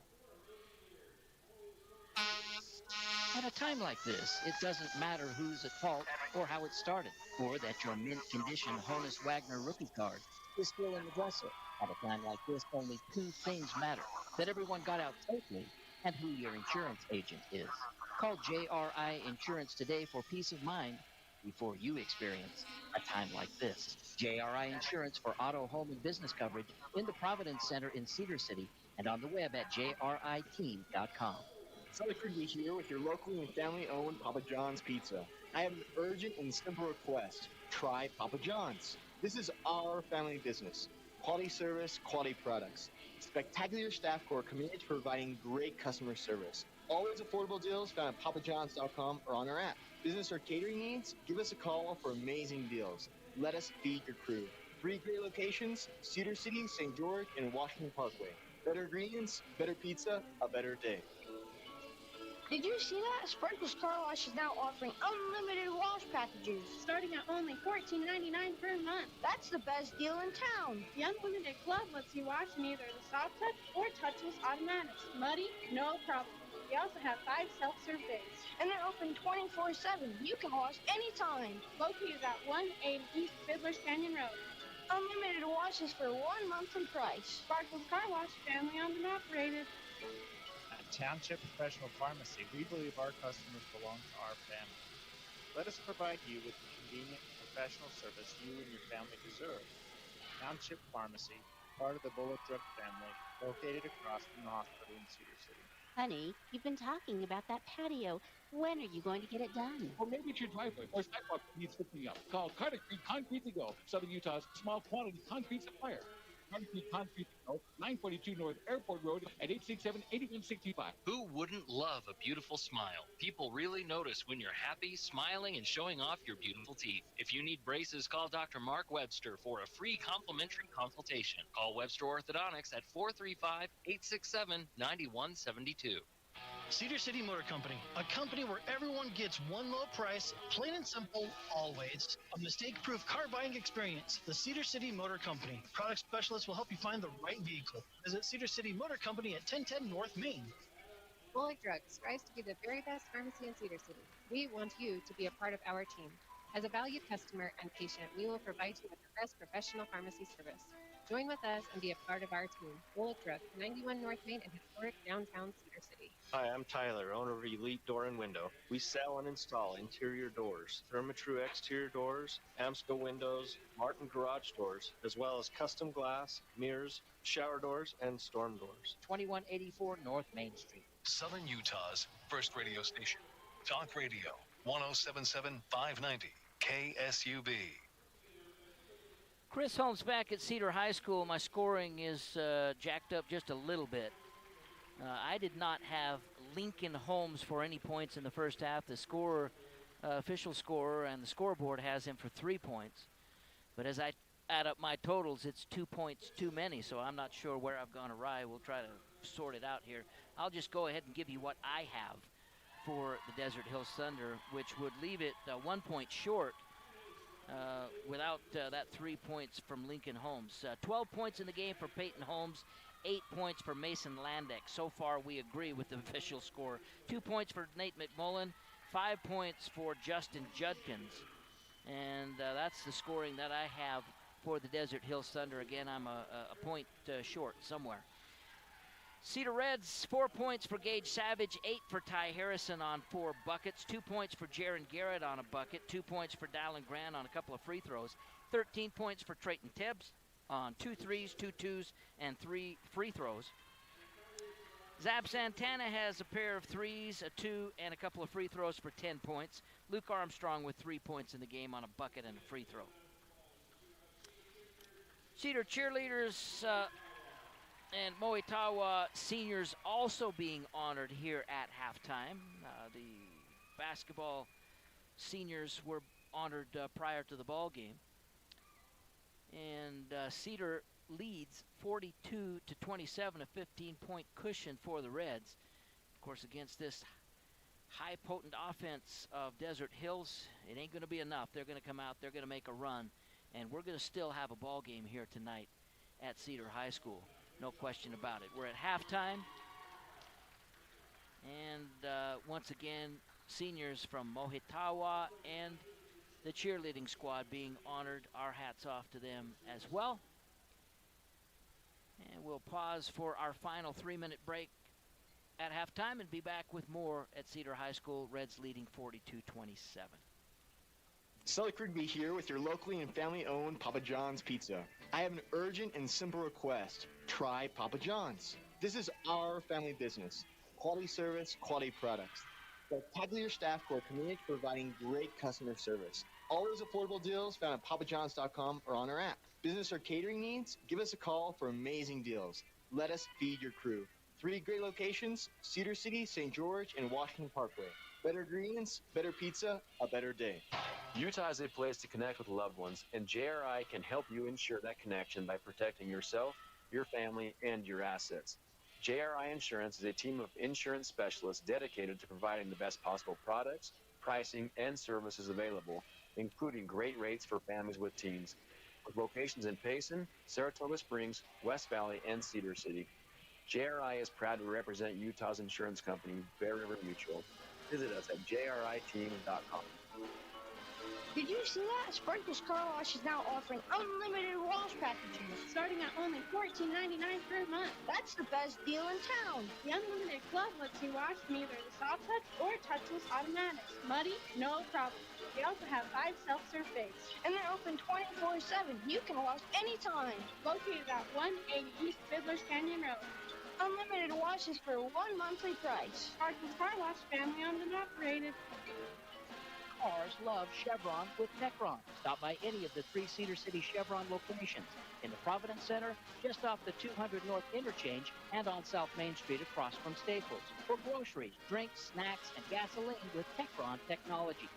At a time like this, it doesn't matter who's at fault or how it started, or that your mint condition Honus Wagner rookie card is still in the dresser. At a time like this, only two things matter: that everyone got out safely and who your insurance agent is. Call JRI Insurance today for peace of mind before you experience a time like this. JRI Insurance for auto, home, and business coverage in the Providence Center in Cedar City and on the web at jriteam.com. Sally Quigley here with your locally and family-owned Papa John's Pizza. I have an urgent and simple request. Try Papa John's. This is our family business. Quality service, quality products. Spectacular staff who are committed to providing great customer service. Always affordable deals found at papajohns.com or on our app. Business or catering needs? Give us a call for amazing deals. Let us feed your crew. 3 great locations: Cedar City, St. George, and Washington Parkway. Better ingredients, better pizza, a better day. Did you see that? Sprinkles Car Wash is now offering unlimited wash packages. Starting at only $14.99 per month. That's the best deal in town. The Unlimited Club lets you wash in either the soft touch or touchless automatics. Muddy? No problem. We also have 5 self-serve bays. And they're open 24/7. You can wash anytime. Located at 180 East Fiddler's Canyon Road. Unlimited washes for 1 monthly price. Sparkles Car Wash, family owned and operated. At Township Professional Pharmacy, we believe our customers belong to our family. Let us provide you with the convenient professional service you and your family deserve. Township Pharmacy, part of the Bullet Drug family, located across from the hospital in Cedar City. Honey, you've been talking about that patio. When are you going to get it done? Or maybe it's your driveway or sidewalk that needs fixing up. Call Carter Creek Concrete to Go, Southern Utah's small quantity concrete supplier. Carter Creek Concrete to Go, 942 North Airport Road at 867-8165. Who wouldn't love a beautiful smile? People really notice when you're happy, smiling, and showing off your beautiful teeth. If you need braces, call Dr. Mark Webster for a free complimentary consultation. Call Webster Orthodontics at 435-867-9172. Cedar City Motor Company, a company where everyone gets one low price, plain and simple, always. A mistake-proof car buying experience. The Cedar City Motor Company. Product specialists will help you find the right vehicle. Visit Cedar City Motor Company at 1010 North Main. Bullock Drug strives to be the very best pharmacy in Cedar City. We want you to be a part of our team. As a valued customer and patient, we will provide you with the best professional pharmacy service. Join with us and be a part of our team. Bullock Drug, 91 North Main in historic downtown Cedar City. Hi, I'm Tyler, owner of Elite Door and Window. We sell and install interior doors, Therma-Tru exterior doors, Amsco windows, Martin garage doors, as well as custom glass, mirrors, shower doors, and storm doors. 2184 North Main Street. Southern Utah's first radio station. Talk Radio 1077 590 KSUB. Chris Holmes back at Cedar High School. My scoring is jacked up just a little bit. I did not have Lincoln Holmes for any points in the first half. The scorer, official scorer, and the scoreboard has him for 3 points. But as I add up my totals, it's 2 points too many, so I'm not sure where I've gone awry. We'll try to sort it out here. I'll just go ahead and give you what I have for the Desert Hills Thunder, which would leave it 1 point short without that 3 points from Lincoln Holmes. 12 points in the game for Peyton Holmes, 8 points for Mason Landeck. So far, we agree with the official score. 2 points for Nate McMullen, 5 points for Justin Judkins. And that's the scoring that I have for the Desert Hills Thunder. Again, I'm a point short somewhere. Cedar Reds, 4 points for Gage Savage, 8 for Ty Harrison on 4 buckets, 2 points for Jaron Garrett on a bucket, 2 points for Dallin Grant on a couple of free throws, 13 points for Trayton Tibbs on 2 threes, 2 twos, and 3 free throws. Zab Santana has a pair of threes, a 2, and a couple of free throws for 10 points. Luke Armstrong with 3 points in the game on a bucket and a free throw. Cedar cheerleaders and Moetawa seniors also being honored here at halftime. The basketball seniors were honored prior to the ball game. And Cedar leads 42-27, a 15-point cushion for the Reds. Of course, against this high potent offense of Desert Hills, it ain't going to be enough. They're going to come out, they're going to make a run, and we're going to still have a ball game here tonight at Cedar High School. No question about it. We're at halftime. And once again, seniors from Mohitawa and the cheerleading squad being honored. Our hats off to them as well. And we'll pause for our final 3-minute break at halftime and be back with more at Cedar High School, Reds leading 42-27. Sully Krigby here with your locally and family-owned Papa John's Pizza. I have an urgent and simple request. Try Papa John's. This is our family business. Quality service, quality products. Spectacular staff who are committed to providing great customer service. All those affordable deals found at papajohns.com or on our app. Business or catering needs? Give us a call for amazing deals. Let us feed your crew. 3 great locations, Cedar City, St. George, and Washington Parkway. Better ingredients, better pizza, a better day. Utah is a place to connect with loved ones, and JRI can help you ensure that connection by protecting yourself, your family, and your assets. JRI Insurance is a team of insurance specialists dedicated to providing the best possible products, pricing, and services available, including great rates for families with teens. With locations in Payson, Saratoga Springs, West Valley, and Cedar City, JRI is proud to represent Utah's insurance company, Bear River Mutual. Visit us at jriteam.com. Did you see that? Sprinkles Car Wash is now offering unlimited wash packages. Starting at only $14.99 per month. That's the best deal in town. The unlimited glove lets you wash from either the soft touch or touchless automatic. Muddy? No problem. They also have 5 self-serve bays. And they're open 24/7. You can wash anytime. Located at 180 East Fiddler's Canyon Road. Unlimited washes for one monthly price. Sprinkles Car Wash, family owned and operated. Cars love Chevron with Techron. Stop by any of the 3 Cedar City Chevron locations. In the Providence Center, just off the 200 North Interchange, and on South Main Street across from Staples. For groceries, drinks, snacks, and gasoline with Techron technology.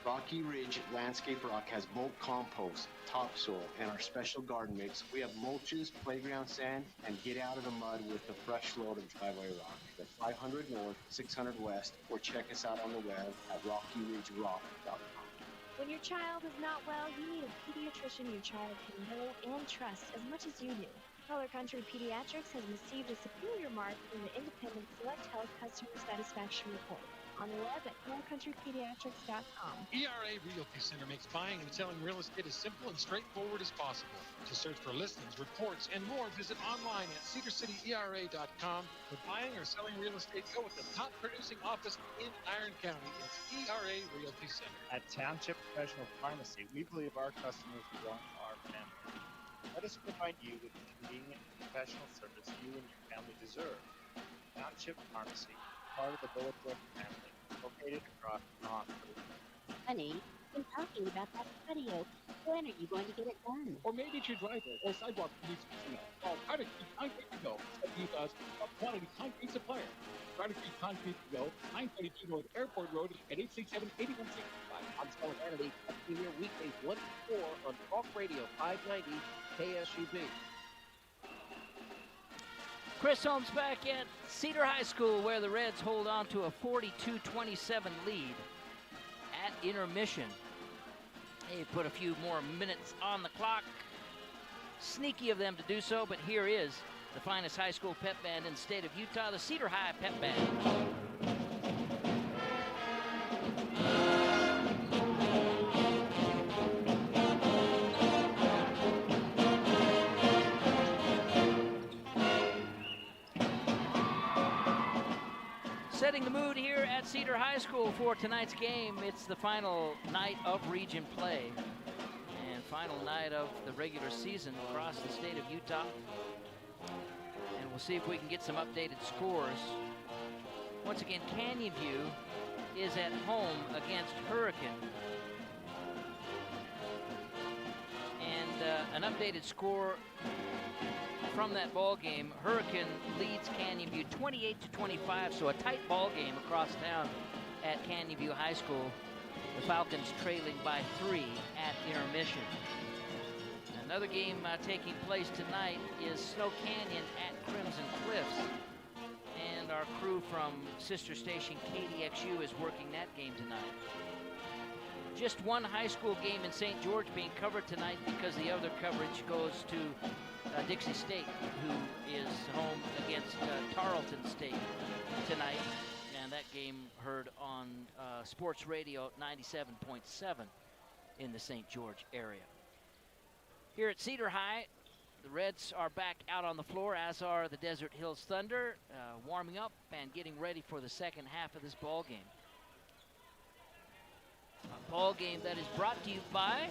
Rocky Ridge Landscape Rock has bulk compost, topsoil, and our special garden mix. We have mulches, playground sand, and get out of the mud with a fresh load of driveway rock at 500 North, 600 West, or check us out on the web at rockyridgerock.com. When your child is not well, you need a pediatrician your child can know and trust as much as you do. Color Country Pediatrics has received a superior mark from the Independent Select Health Customer Satisfaction Report. On the web at colorcountrypediatrics.com. ERA Realty Center makes buying and selling real estate as simple and straightforward as possible. To search for listings, reports, and more, visit online at cedarcityera.com. For buying or selling real estate, go with the top producing office in Iron County. It's ERA Realty Center. At Township Professional Pharmacy, we believe our customers belong to our family. Let us provide you with the convenient professional service you and your family deserve. Township Pharmacy, part of the Bulletproof family, located across North. Honey, been talking about that patio. When are you going to get it done? Or maybe it's your driveway or sidewalk that needs fixing up. Call Carter Creek Concrete to Go, Utah's quality concrete supplier. Carter Creek Concrete to Go, 942 North Airport Road at 867-8165. I'm Sully Kennedy. I'll be here weekdays 1 to 4 on Talk Radio 590 KSUB. Chris Holmes back at Cedar High School, where the Reds hold on to a 42-27 lead at intermission. They put a few more minutes on the clock. Sneaky of them to do so, but here is the finest high school pep band in the state of Utah, the Cedar High Pep Band. Setting the mood here at Cedar High School for tonight's game. It's the final night of region play and final night of the regular season across the state of Utah. And we'll see if we can get some updated scores. Once again, Canyon View is at home against Hurricane. And an updated score from that ball game. Hurricane leads Canyon View 28-25, so a tight ball game across town at Canyon View High School. The Falcons trailing by 3 at intermission. Another game taking place tonight is Snow Canyon at Crimson Cliffs. And our crew from sister station KDXU is working that game tonight. Just one high school game in St. George being covered tonight because the other coverage goes to Dixie State, who is home against against Tarleton State tonight. And that game heard on Sports Radio 97.7 in the St. George area. Here at Cedar High, the Reds are back out on the floor, as are the Desert Hills Thunder, warming up and getting ready for the second half of this ball game. A ball game that is brought to you by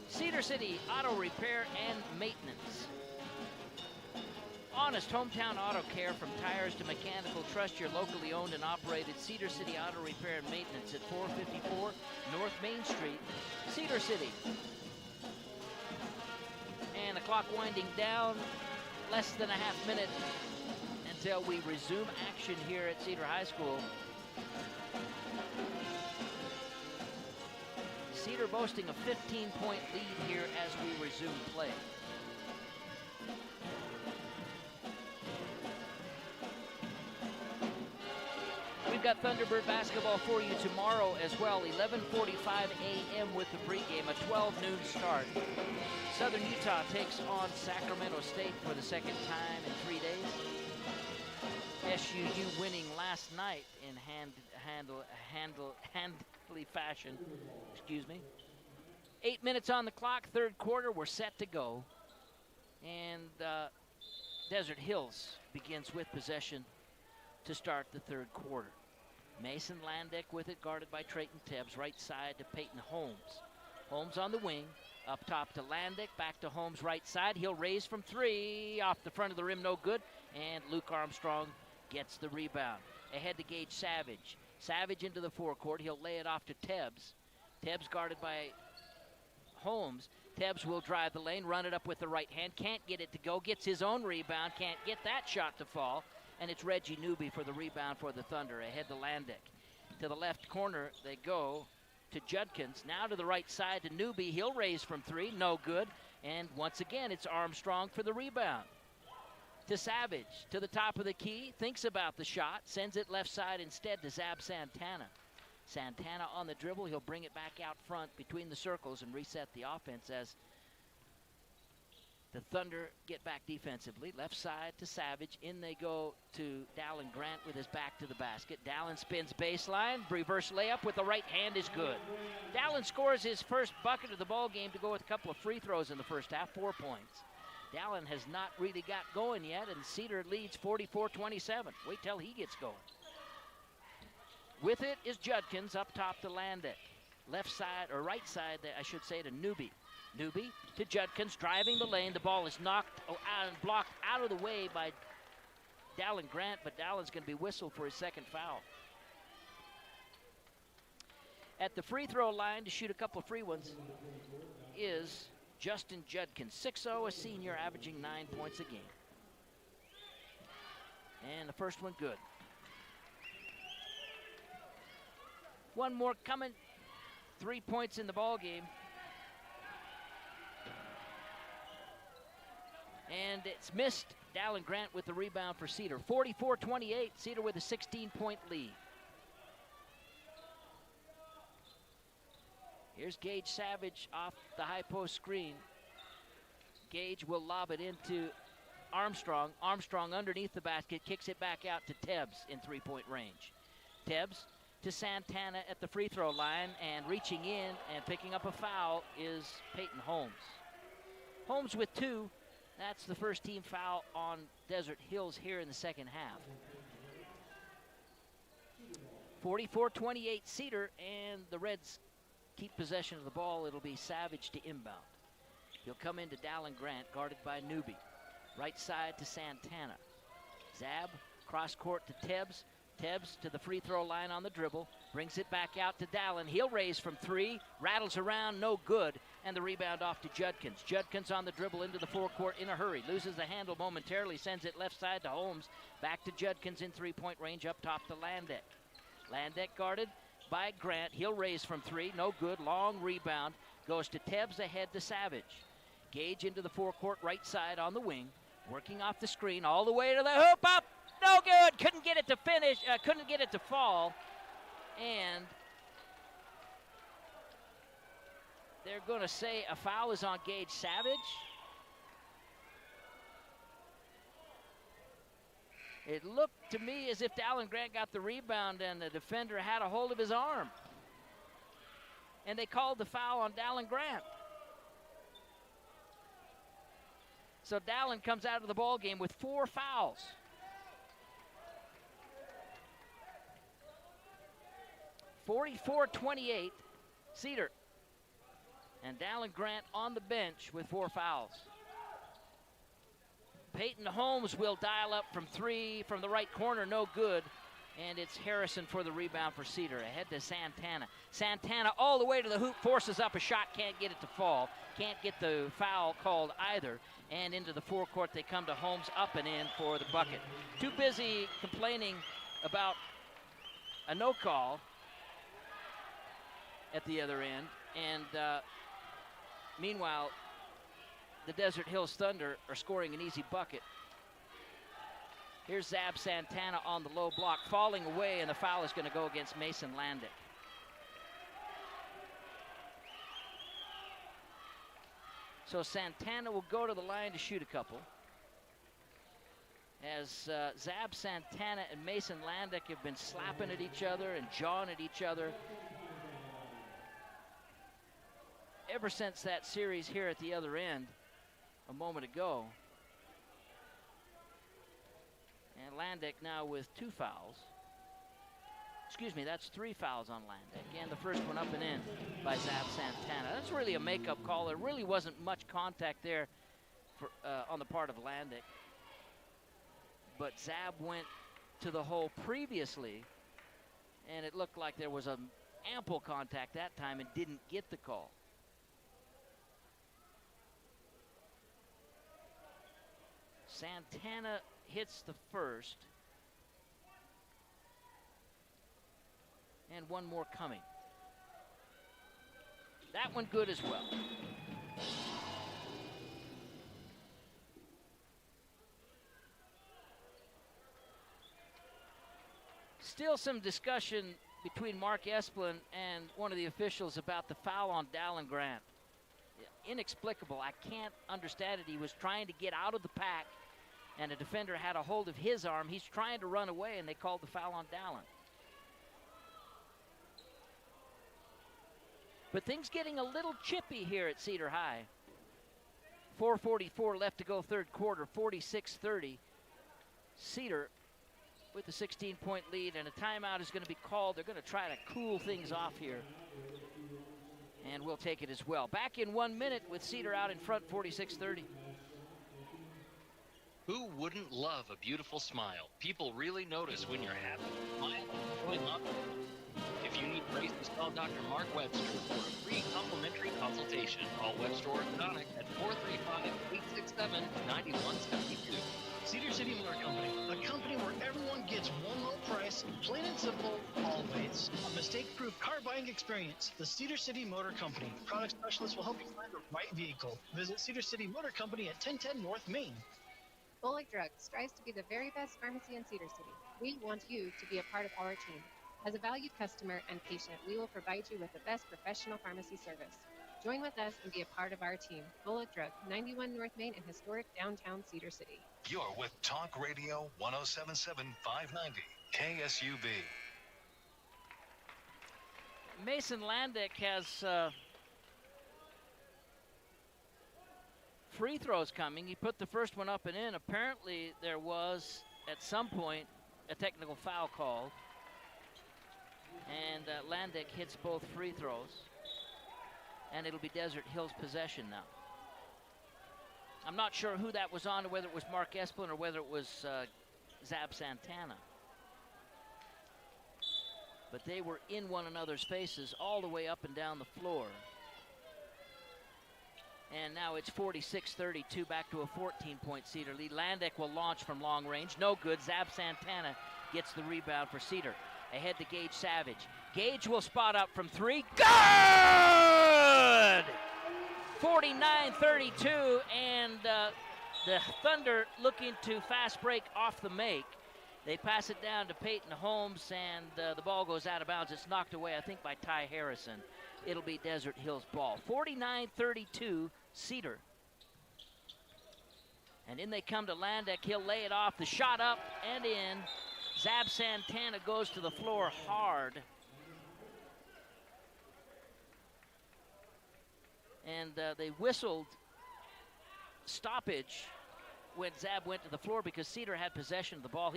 Cedar City Auto Repair and Maintenance. Honest hometown auto care, from tires to mechanical. Trust your locally owned and operated Cedar City Auto Repair and Maintenance at 454 North Main Street, Cedar City. And the clock winding down, less than a half minute until we resume action here at Cedar High School. Cedar boasting a 15-point lead here as we resume play. We've got Thunderbird basketball for you tomorrow as well, 11:45 a.m. with the pregame, a 12 noon start. Southern Utah takes on Sacramento State for the second time in 3 days. SUU winning last night in handily fashion. Excuse me. 8 minutes on the clock, third quarter. We're set to go. And Desert Hills begins with possession to start the third quarter. Mason Landick with it, guarded by Trayton Tebbs. Right side to Peyton Holmes. Holmes on the wing. Up top to Landick, back to Holmes right side. He'll raise from three, off the front of the rim, no good. And Luke Armstrong gets the rebound. Ahead to Gage Savage. Savage into the forecourt. He'll lay it off to Tebbs. Tebbs guarded by Holmes. Tebbs will drive the lane, run it up with the right hand. Can't get it to go. Gets his own rebound. Can't get that shot to fall. And it's Reggie Newby for the rebound for the Thunder. Ahead to Landick. To the left corner they go to Judkins. Now to the right side to Newby. He'll raise from three. No good. And once again, it's Armstrong for the rebound. To Savage, to the top of the key, thinks about the shot, sends it left side instead to Zab Santana. Santana on the dribble, he'll bring it back out front between the circles and reset the offense as the Thunder get back defensively. Left side to Savage, in they go to Dallin Grant with his back to the basket. Dallin spins baseline, reverse layup with the right hand is good. Dallin scores his first bucket of the ball game to go with a couple of free throws in the first half, 4 points. Dallin has not really got going yet, and Cedar leads 44-27. Wait till he gets going. With it is Judkins, up top to Landick. Left side, or right side, I should say, to Newby. Newby to Judkins, driving the lane. The ball is knocked out and blocked out of the way by Dallin Grant, but Dallin's going to be whistled for his second foul. At the free throw line to shoot a couple of free ones is Justin Judkins, 6'0", a senior, averaging 9 points a game. And the first one good. One more coming. 3 points in the ball game. And it's missed. Dallin Grant with the rebound for Cedar. 44-28, Cedar with a 16-point lead. Here's Gage Savage off the high post screen. Gage will lob it into Armstrong. Armstrong underneath the basket, kicks it back out to Tebbs in three-point range. Tebbs to Santana at the free throw line, and reaching in and picking up a foul is Peyton Holmes. Holmes with two. That's the first team foul on Desert Hills here in the second half. 44-28 Cedar, and the Reds keep possession of the ball. It'll be Savage to inbound. He'll come into Dallin Grant, guarded by Newby. Right side to Santana. Zab, cross court to Tebbs. Tebbs to the free throw line on the dribble. Brings it back out to Dallin. He'll raise from three. Rattles around, no good. And the rebound off to Judkins. Judkins on the dribble into the forecourt in a hurry. Loses the handle momentarily. Sends it left side to Holmes. Back to Judkins in three-point range up top to Landick. Landick guarded by Grant. He'll raise from three. No good. Long rebound. Goes to Tebbs, ahead to Savage. Gage into the forecourt right side on the wing. Working off the screen all the way to the hoop. Up. No good. Couldn't get it to finish. Couldn't get it to fall. And they're going to say a foul is on Gage Savage. It looked to me as if Dallin Grant got the rebound and the defender had a hold of his arm. And they called the foul on Dallin Grant. So Dallin comes out of the ball game with 4 fouls. (44-28), Cedar. And Dallin Grant on the bench with 4 fouls. Peyton Holmes will dial up from 3 from the right corner, no good. And it's Harrison for the rebound for Cedar. Ahead to Santana. Santana all the way to the hoop, forces up a shot, can't get it to fall. Can't get the foul called either. And into the forecourt they come to Holmes, up and in for the bucket. Too busy complaining about a no call at the other end. And meanwhile, the Desert Hills Thunder are scoring an easy bucket. Here's Zab Santana on the low block, falling away, and the foul is going to go against Mason Landick. So Santana will go to the line to shoot a couple. As Zab Santana and Mason Landick have been slapping at each other and jawing at each other ever since that series here at the other end a moment ago. And Landick now with 2 fouls. Excuse me, that's 3 fouls on Landick. And the first one up and in by Zab Santana. That's really a makeup call. There really wasn't much contact there for, on the part of Landick. But Zab went to the hole previously, and it looked like there was an ample contact that time and didn't get the call. Santana hits the first. And one more coming. That one good as well. Still some discussion between Mark Esplin and one of the officials about the foul on Dallin Grant. Inexplicable. I can't understand it. He was trying to get out of the pack, and a defender had a hold of his arm. He's trying to run away, and they called the foul on Dallin. But things getting a little chippy here at Cedar High. 4:44 left to go third quarter, 46-30. Cedar with a 16-point lead, and a timeout is going to be called. They're going to try to cool things off here. And we'll take it as well. Back in 1 minute with Cedar out in front, 46-30. Who wouldn't love a beautiful smile? People really notice when you're happy, smiling, showing off. If you need braces, call Dr. Mark Webster for a free complimentary consultation. Call Webster Orthodontics at 435-867-9172. Cedar City Motor Company, a company where everyone gets one low price, plain and simple, always. A mistake-proof car buying experience. The Cedar City Motor Company. Product specialists will help you find the right vehicle. Visit Cedar City Motor Company at 1010 North Main. Bullock Drug strives to be the very best pharmacy in Cedar City. We want you to be a part of our team. As a valued customer and patient, we will provide you with the best professional pharmacy service. Join with us and be a part of our team. Bullock Drug, 91 North Main in historic downtown Cedar City. You're with Talk Radio 107.7 590 KSUB. Mason Landick has free throws coming. He put the first one up and in. Apparently there was, at some point, a technical foul called. And Landick hits both free throws. And it'll be Desert Hills possession now. I'm not sure who that was on, or whether it was Mark Esplin or whether it was Zab Santana. But they were in one another's faces all the way up and down the floor. And now it's 46-32, back to a 14-point Cedar lead. Landick will launch from long range. No good. Zab Santana gets the rebound for Cedar. Ahead to Gage Savage. Gage will spot up from 3. Good! 49-32, and the Thunder looking to fast break off the make. They pass it down to Peyton Holmes, and the ball goes out of bounds. It's knocked away, I think, by Ty Harrison. It'll be Desert Hills ball. 49-32, Cedar. And in they come to Landeck. He'll lay it off. The shot up and in. Zab Santana goes to the floor hard. And they whistled stoppage when Zab went to the floor because Cedar had possession of the ball.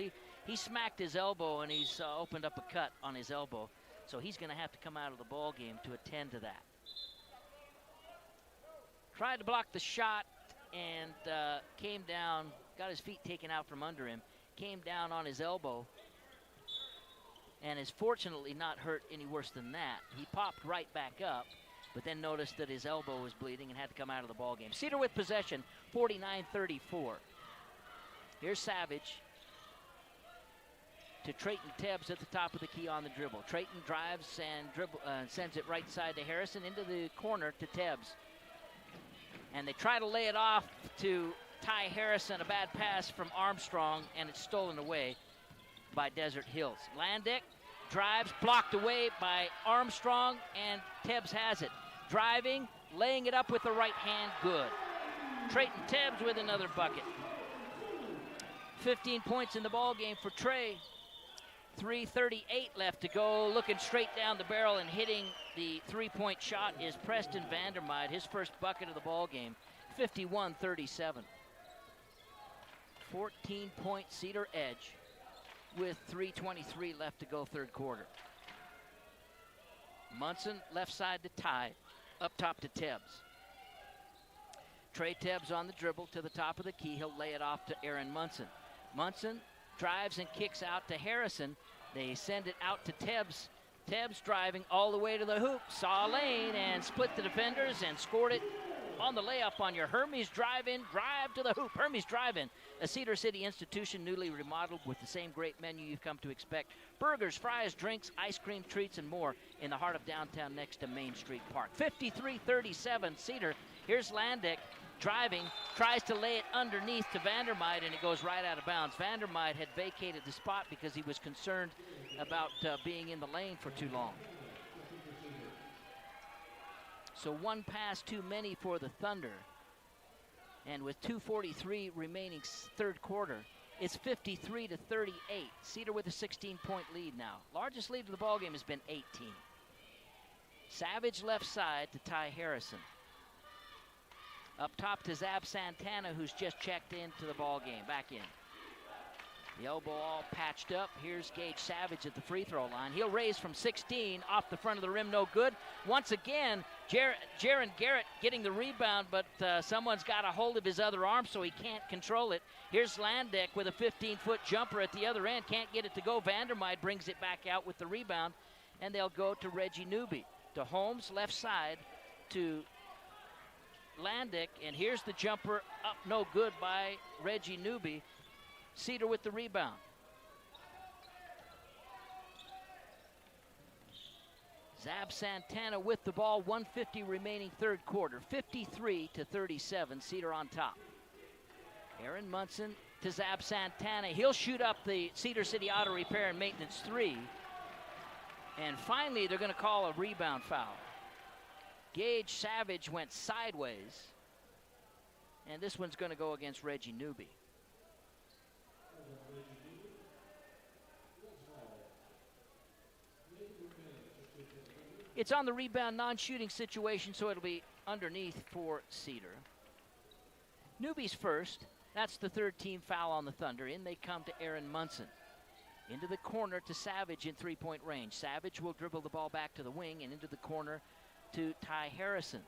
He smacked his elbow, and he's opened up a cut on his elbow. So he's going to have to come out of the ball game to attend to that. Tried to block the shot and came down, got his feet taken out from under him, came down on his elbow, and is fortunately not hurt any worse than that. He popped right back up, but then noticed that his elbow was bleeding and had to come out of the ball game. Cedar with possession, 49-34. Here's Savage to Trayton Tebbs at the top of the key on the dribble. Trayton drives and sends it right side to Harrison into the corner to Tebbs. And they try to lay it off to Ty Harrison, a bad pass from Armstrong, and it's stolen away by Desert Hills. Landeck drives, blocked away by Armstrong, and Tebbs has it. Driving, laying it up with the right hand, good. Trayton Tebbs with another bucket. 15 points in the ball game for Trey. 3:38 left to go. Looking straight down the barrel and hitting the three-point shot is Preston Vandermeide, his first bucket of the ball game. 51-37. 14-point Cedar edge with 3:23 left to go, third quarter. Munson left side to Ty, up top to Tebbs. Trey Tebbs on the dribble to the top of the key. He'll lay it off to Aaron Munson. Munson drives and kicks out to Harrison. They send it out to Tebbs. Tebbs driving all the way to the hoop. Saw a lane and split the defenders and scored it on the layup on your Hermes drive-in, drive to the hoop. Hermes Drive-In, a Cedar City institution newly remodeled with the same great menu you've come to expect. Burgers, fries, drinks, ice cream, treats, and more in the heart of downtown next to Main Street Park. 53-37 Cedar. Here's Landeck driving, tries to lay it underneath to Vandermeide, and it goes right out of bounds. Vandermeide had vacated the spot because he was concerned about being in the lane for too long. So one pass too many for the Thunder. And with 2:43 remaining third quarter, it's 53-38. Cedar with a 16-point lead now. Largest lead of the ballgame has been 18. Savage left side to Ty Harrison. Up top to Zab Santana, who's just checked into the ballgame, back in. The elbow all patched up. Here's Gage Savage at the free throw line. He'll raise from 16, off the front of the rim, no good. Once again, Jaron Garrett getting the rebound, but someone's got a hold of his other arm, so he can't control it. Here's Landeck with a 15-foot jumper at the other end. Can't get it to go. Vandermeide brings it back out with the rebound, and they'll go to Reggie Newby. To Holmes, left side, to Landeck, and here's the jumper up, no good by Reggie Newby. Cedar with the rebound. Zab Santana with the ball, 1:50 remaining third quarter, 53-37, Cedar on top. Aaron Munson to Zab Santana. He'll shoot up the Cedar City Auto Repair and Maintenance three. And finally, they're going to call a rebound foul. Gage Savage went sideways, and this one's going to go against Reggie Newby. It's on the rebound, non-shooting situation, so it'll be underneath for Cedar. Newby's first. That's the third team foul on the Thunder. In they come to Aaron Munson. Into the corner to Savage in three-point range. Savage will dribble the ball back to the wing and into the corner to Ty Harrison.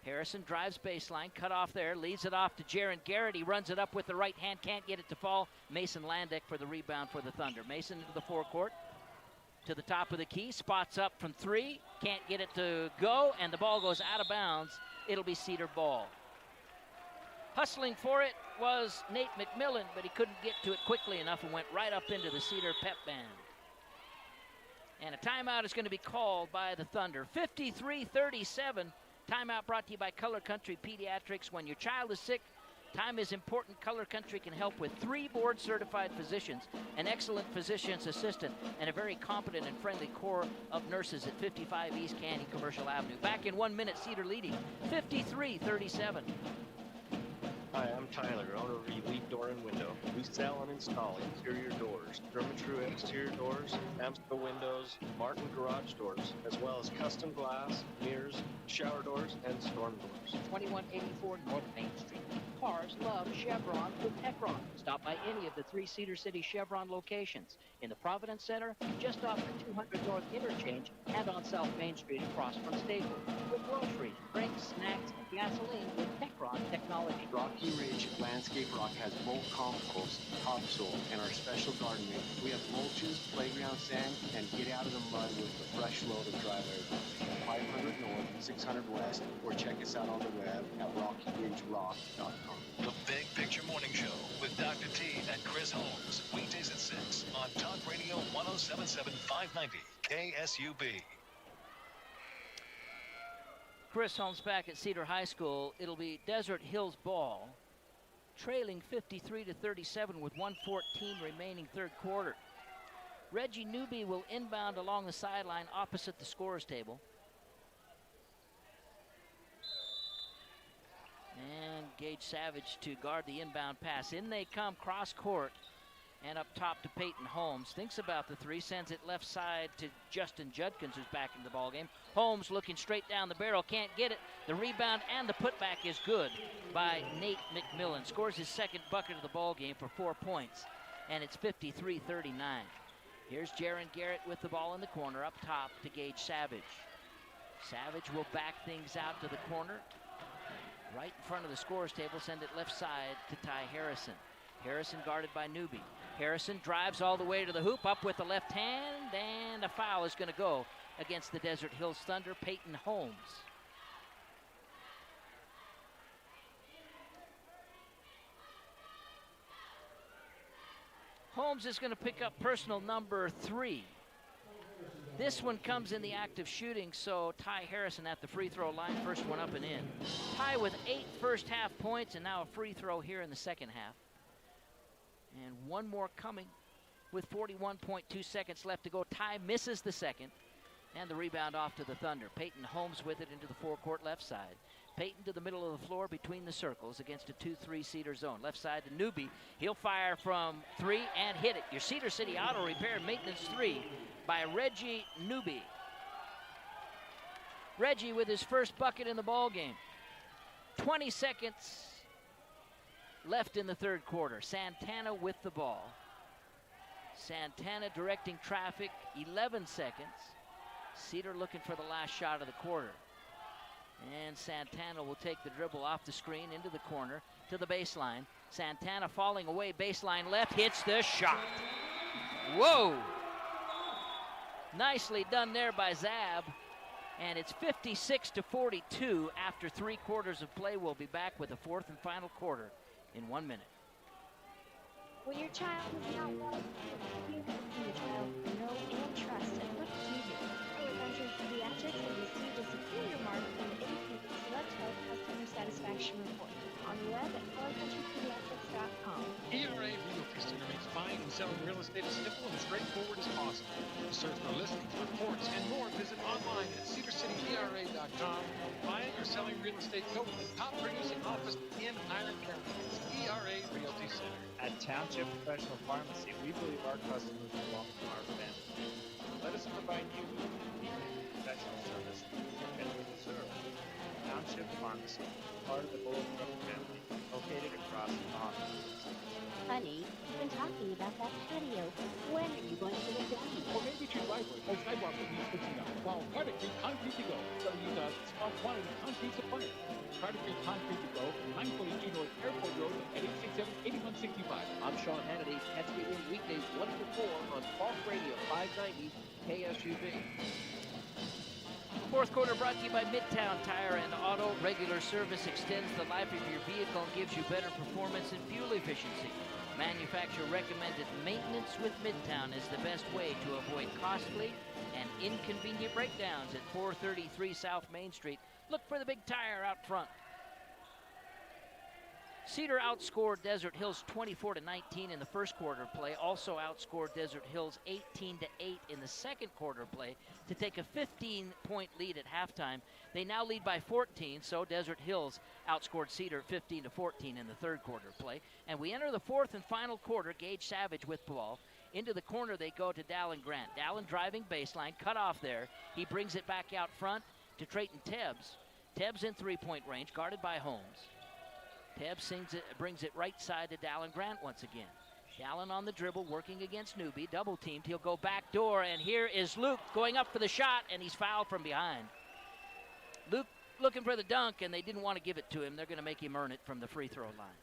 Harrison drives baseline, cut off there, leads it off to Jaron Garrett. He runs it up with the right hand, can't get it to fall. Mason Landeck for the rebound for the Thunder. Mason into the forecourt, to the top of the key, spots up from three, can't get it to go, and the ball goes out of bounds. It'll be Cedar ball. Hustling for it was Nate McMillan, but he couldn't get to it quickly enough and went right up into the Cedar pep band. And a timeout is going to be called by the Thunder. 53-37. Timeout brought to you by Color Country Pediatrics. When your child is sick, time is important. Color Country can help with 3 board-certified physicians, an excellent physician's assistant, and a very competent and friendly corps of nurses at 55 East Canyon Commercial Avenue. Back in 1 minute, Cedar leading 53-37. Hi, I'm Tyler, owner of Elite Door and Window. We sell and install interior doors, Therma-Tru exterior doors, Amsco windows, Martin garage doors, as well as custom glass, mirrors, shower doors, and storm doors. 2184 North Main Street. Cars love Chevron with Techron. Stop by any of the 3 Cedar City Chevron locations. In the Providence Center, just off the 200 North Interchange, and on South Main Street across from Staples. With groceries, drinks, snacks, and gasoline with Techron technology. Rocky Ridge Landscape Rock has bulk compost, topsoil, and our special garden mix. We have mulches, playground sand, and get out of the mud with a fresh load of driveway rock. 500 North, 600 West, or check us out on the web at rockyridgerock.com. The Big Picture Morning Show with Dr. T and Chris Holmes. Weekdays at 6 on Talk Radio 107.7 590 KSUB. Chris Holmes back at Cedar High School. It'll be Desert Hills ball, trailing 53-37 with 1:14 remaining third quarter. Reggie Newby will inbound along the sideline opposite the scorer's table. And Gage Savage to guard the inbound pass. In they come cross court and up top to Peyton Holmes. Thinks about the three, sends it left side to Justin Judkins, who's back in the ballgame. Holmes looking straight down the barrel, can't get it. The rebound and the putback is good by Nate McMillan. Scores his second bucket of the ballgame for 4 points, and it's 53-39. Here's Jaron Garrett with the ball in the corner, up top to Gage Savage. Savage will back things out to the corner, right in front of the scorer's table, send it left side to Ty Harrison. Harrison guarded by Newby. Harrison drives all the way to the hoop, up with the left hand, and a foul is going to go against the Desert Hills Thunder, Peyton Holmes. Holmes is going to pick up personal number 3. This one comes in the act of shooting, so Ty Harrison at the free throw line, first one up and in. Ty with 8 first half points, and now a free throw here in the second half. And one more coming with 41.2 seconds left to go. Ty misses the second, and the rebound off to the Thunder. Peyton Holmes with it into the forecourt left side. Peyton to the middle of the floor between the circles against a 2-3 Cedar zone. Left side to Newby. He'll fire from 3 and hit it. Your Cedar City Auto Repair and Maintenance 3 by Reggie Newby. Reggie with his first bucket in the ball game. 20 seconds left in the third quarter. Santana with the ball. Santana directing traffic, 11 seconds. Cedar looking for the last shot of the quarter. And Santana will take the dribble off the screen into the corner to the baseline. Santana falling away, baseline left, hits the shot. Whoa! Nicely done there by Zab. And it's 56-42 after 3 quarters of play. We'll be back with the fourth and final quarter in 1 minute. When your child is not well, you can your child know and trust as much as you do. Color Country Pediatrics has received a superior mark from the Independent Select Health Customer Satisfaction Report on the web at colorcountrypediatrics.com. ERA Realty Center makes buying and selling real estate as simple and straightforward as possible. To search for listings, reports, and more, visit online at cedarcityera.com. Buying or selling real estate, go with the top producing office in Highland County. It's ERA Realty Center. At Township Professional Pharmacy, we believe our customers belong to our family. Let us provide you with convenient professional service you deserve. Township Pharmacy, part of the Bulldog family, located across the hospital. Honey, we've been talking about that patio. When are you going to get it done? Or maybe it's your driveway or sidewalk that needs fixing up. Call Carter Creek Concrete to Go, selling Utah's small quantity concrete supplier. Carter Creek Concrete to Go, 942 North Airport Road at 867-8165. I'm Sean Hannity. Catch me in weekdays 1 to 4 on Talk Radio 590 KSUB. Fourth quarter brought to you by Midtown Tire and Auto. Regular service extends the life of your vehicle and gives you better performance and fuel efficiency. Manufacturer recommended maintenance with Midtown is the best way to avoid costly and inconvenient breakdowns at 433 South Main Street. Look for the big tire out front. Cedar outscored Desert Hills 24-19 in the first quarter of play. Also outscored Desert Hills 18-8 in the second quarter of play to take a 15-point lead at halftime. They now lead by 14, so Desert Hills outscored Cedar 15-14 in the third quarter of play. And we enter the fourth and final quarter. Gage Savage with the ball. Into the corner they go to Dallin Grant. Dallin driving baseline, cut off there. He brings it back out front to Trayton Tebbs. Tebbs in three-point range, guarded by Holmes. Tebbs brings it right side to Dallin Grant once again. Dallin on the dribble, working against Newby, double teamed. He'll go back door, and here is Luke going up for the shot, and he's fouled from behind. Luke looking for the dunk, and they didn't want to give it to him. They're going to make him earn it from the free throw line.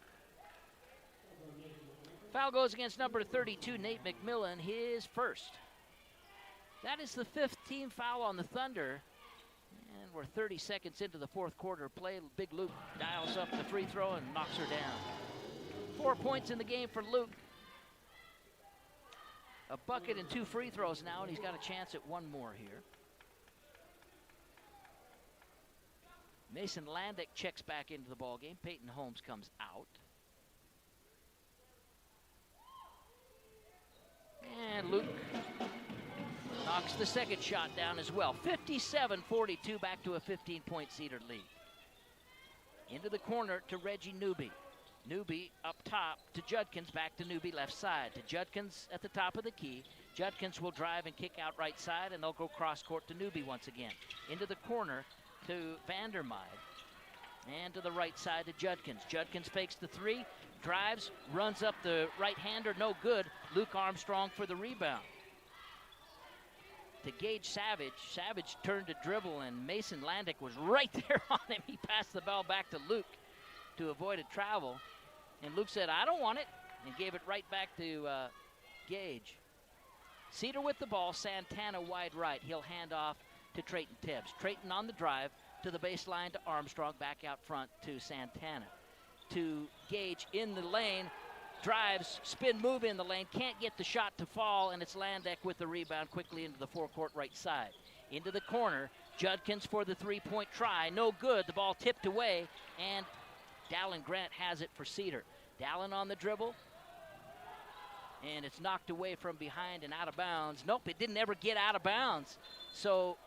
Foul goes against number 32, Nate McMillan, his first. That is the fifth team foul on the Thunder. And we're 30 seconds into the fourth quarter of play. Big Luke dials up the free throw and knocks her down. 4 points in the game for Luke. A bucket and 2 free throws now, and he's got a chance at one more here. Mason Landick checks back into the ballgame. Peyton Holmes comes out. And Luke knocks the second shot down as well. 57-42, back to a 15-point Cedar lead. Into the corner to Reggie Newby. Newby up top to Judkins, back to Newby left side. To Judkins at the top of the key. Judkins will drive and kick out right side, and they'll go cross court to Newby once again. Into the corner to Vandermeide. And to the right side to Judkins. Judkins fakes the three, drives, runs up the right-hander, no good. Luke Armstrong for the rebound. To Gage Savage. Savage turned to dribble, and Mason Landick was right there on him. He passed the ball back to Luke to avoid a travel. And Luke said, I don't want it, and gave it right back to Gage. Cedar with the ball, Santana wide right. He'll hand off to Trayton Tebbs. Trayton on the drive to the baseline to Armstrong, back out front to Santana. To Gage in the lane, drives, spin move in the lane, can't get the shot to fall, and it's Landick with the rebound quickly into the forecourt right side. Into the corner, Judkins for the three-point try, no good, the ball tipped away, and Dallin Grant has it for Cedar. Dallin on the dribble, and it's knocked away from behind and out of bounds. Nope, it didn't ever get out of bounds. So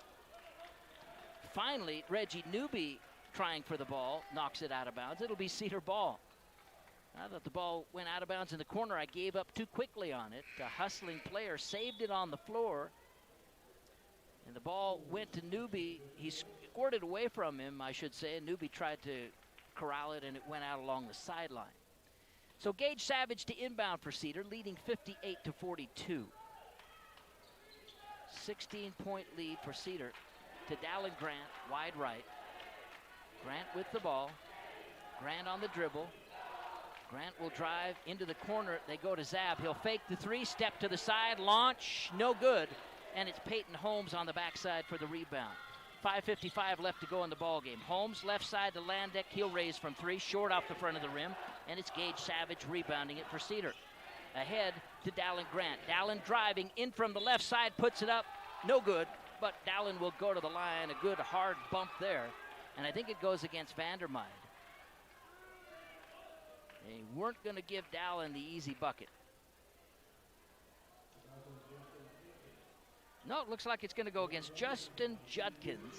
finally, Reggie Newby trying for the ball, knocks it out of bounds. It'll be Cedar ball. I thought the ball went out of bounds in the corner. I gave up too quickly on it. A hustling player saved it on the floor. And the ball went to Newby. He scored it away from him, I should say. And Newby tried to corral it, and it went out along the sideline. So Gage Savage to inbound for Cedar, leading 58-42. 16-point lead for Cedar to Dallin Grant, wide right. Grant with the ball. Grant on the dribble. Grant will drive into the corner. They go to Zab. He'll fake the three, step to the side, launch, no good. And it's Peyton Holmes on the backside for the rebound. 5:55 left to go in the ballgame. Holmes left side to Landick. He'll raise from three, short off the front of the rim. And it's Gage Savage rebounding it for Cedar. Ahead to Dallin Grant. Dallin driving in from the left side, puts it up, no good. But Dallin will go to the line, a good hard bump there. And I think it goes against Vandermeide. They weren't going to give Dallin the easy bucket. No, it looks like it's going to go against Justin Judkins.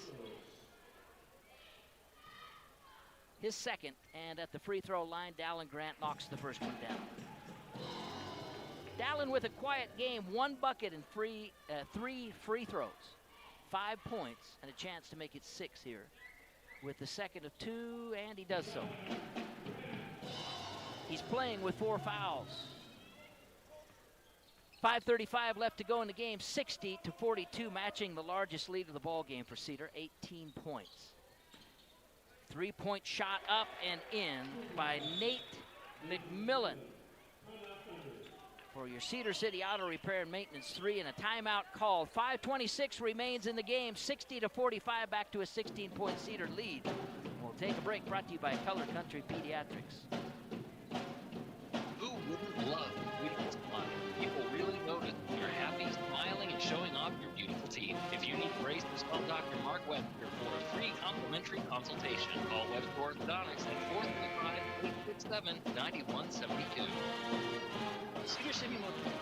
His second, and at the free throw line, Dallin Grant knocks the first one down. Dallin with a quiet game, 1 bucket and 3 free throws. 5 points and a chance to make it 6 here with the second of 2, and he does so. He's playing with 4 fouls. 5:35 left to go in the game, 60-42, matching the largest lead of the ball game for Cedar, 18 points. 3-point shot up and in by Nate McMillan for your Cedar City Auto Repair and Maintenance 3, and a timeout called. 5:26 remains in the game, 60-45, back to a 16-point Cedar lead. We'll take a break, brought to you by Color Country Pediatrics. Who wouldn't love a beautiful smile? People really notice when you're happy, smiling, and showing off your beautiful teeth. If you need braces, call Dr. Mark Webster for a free complimentary consultation. Call Webster Orthodontics at 435-867-9172. Cedar City Motor.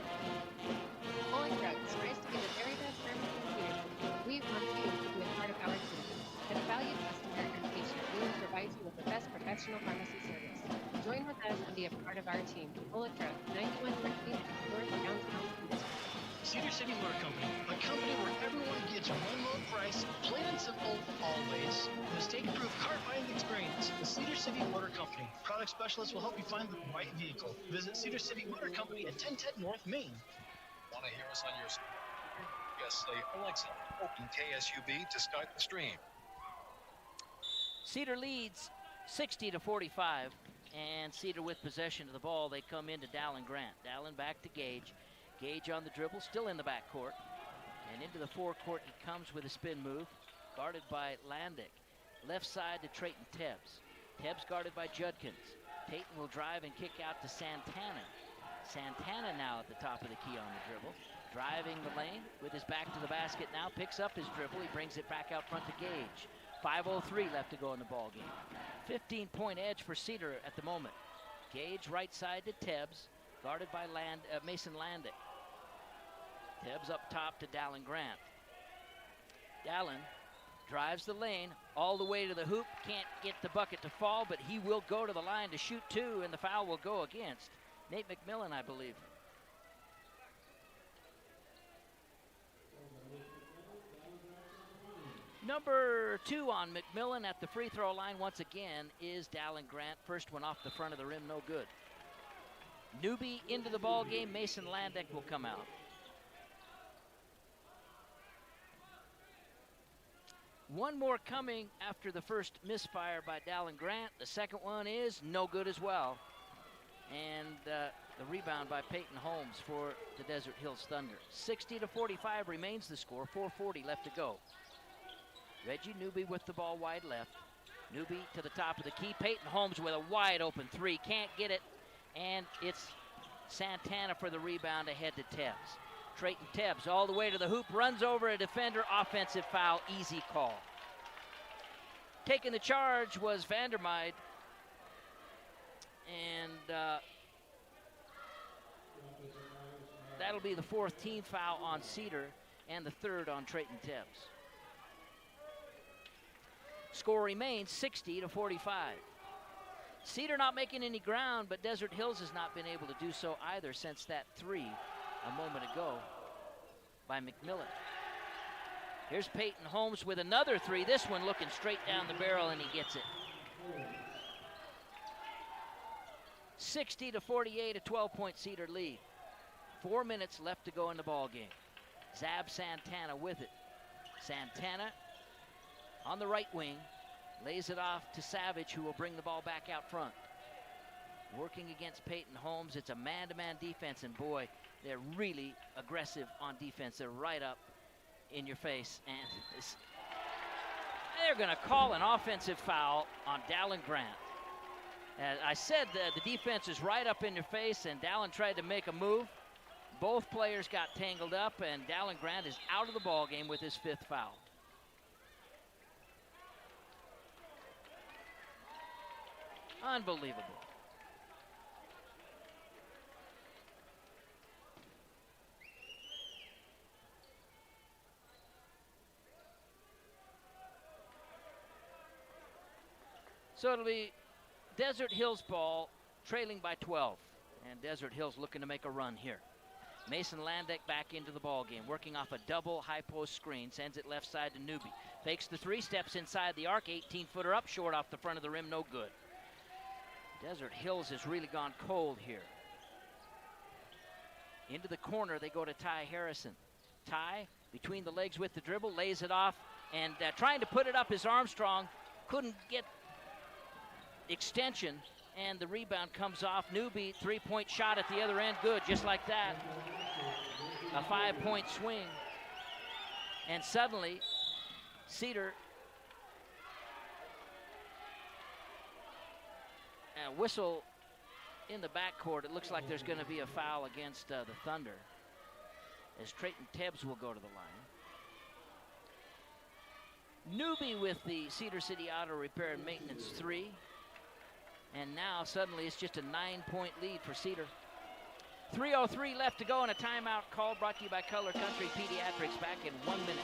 Pulling Drugs strives to be the very best pharmacy in Cedar City. We want you to be a part of our team. As a valued customer and patient, we will provide you with the best professional pharmacy service. Join with us and be a part of our team. Bullet Drug, 91 North Downtown. Cedar City Motor Company, a company where everyone gets one low price, plain and simple, always. Mistake-proof car buying experience. The Cedar City Motor Company. Product specialists will help you find the right vehicle. Visit Cedar City Motor Company at 1010 North Main. Want to hear us on your speaker? Just say, Alexa, open KSUB to start the stream. Cedar leads 60-45, and Cedar with possession of the ball. They come into Dallin Grant. Dallin back to Gage. Gage on the dribble, still in the backcourt. And into the forecourt he comes with a spin move, guarded by Landick. Left side to Trayton Tebbs. Tebbs guarded by Judkins. Payton will drive and kick out to Santana. Santana now at the top of the key on the dribble. Driving the lane with his back to the basket now, picks up his dribble. He brings it back out front to Gage. 5:03 left to go in the ball game. 15-point edge for Cedar at the moment. Gage right side to Tebbs, guarded by Mason Landick. Tebbs up top to Dallin Grant. Dallin drives the lane all the way to the hoop. Can't get the bucket to fall, but he will go to the line to shoot two, and the foul will go against Nate McMillan, I believe. Number 2 on McMillan at the free throw line once again is Dallin Grant. First one off the front of the rim, no good. Newbie into the ball game. Mason Landick will come out. One more coming after the first misfire by Dallin Grant. The second one is no good as well. And the rebound by Peyton Holmes for the Desert Hills Thunder. 60-45 remains the score. 4:40 left to go. Reggie Newby with the ball wide left. Newby to the top of the key. Peyton Holmes with a wide open three. Can't get it. And it's Santana for the rebound ahead to Tebbs. Trayton Tebbs all the way to the hoop. Runs over a defender. Offensive foul. Easy call. Taking the charge was Vandermeide. And that'll be the 4th team foul on Cedar and the 3rd on Trayton Tebbs. Score remains 60-45. Cedar not making any ground, but Desert Hills has not been able to do so either since that three a moment ago by McMillan. Here's Peyton Holmes with another three. This one looking straight down the barrel, and he gets it. 60-48, a 12-point Cedar lead. 4 minutes left to go in the ball game. Zab Santana with it. Santana on the right wing, lays it off to Savage, who will bring the ball back out front. Working against Peyton Holmes, it's a man-to-man defense, and boy, they're really aggressive on defense. They're right up in your face, and they're going to call an offensive foul on Dallin Grant. As I said, the defense is right up in your face, and Dallin tried to make a move. Both players got tangled up, and Dallin Grant is out of the ball game with his 5th foul. Unbelievable. So it'll be Desert Hills ball, trailing by 12. And Desert Hills looking to make a run here. Mason Landick back into the ball game, working off a double high post screen, sends it left side to Newby. Fakes the three, steps inside the arc, 18-footer up, short off the front of the rim, no good. Desert Hills has really gone cold here. Into the corner, they go to Ty Harrison. Ty, between the legs with the dribble, lays it off, and trying to put it up is Armstrong. Couldn't get extension, and the rebound comes off. Newby, three-point shot at the other end, good, just like that. A 5-point swing. And suddenly, Cedar whistle in the backcourt. It looks like there's going to be a foul against the Thunder, as Trayton Tebbs will go to the line. Newbie with the Cedar City Auto Repair and Maintenance 3. And now suddenly it's just a 9-point lead for Cedar. 3:03 left to go and a timeout call brought to you by Color Country Pediatrics. Back in 1 minute.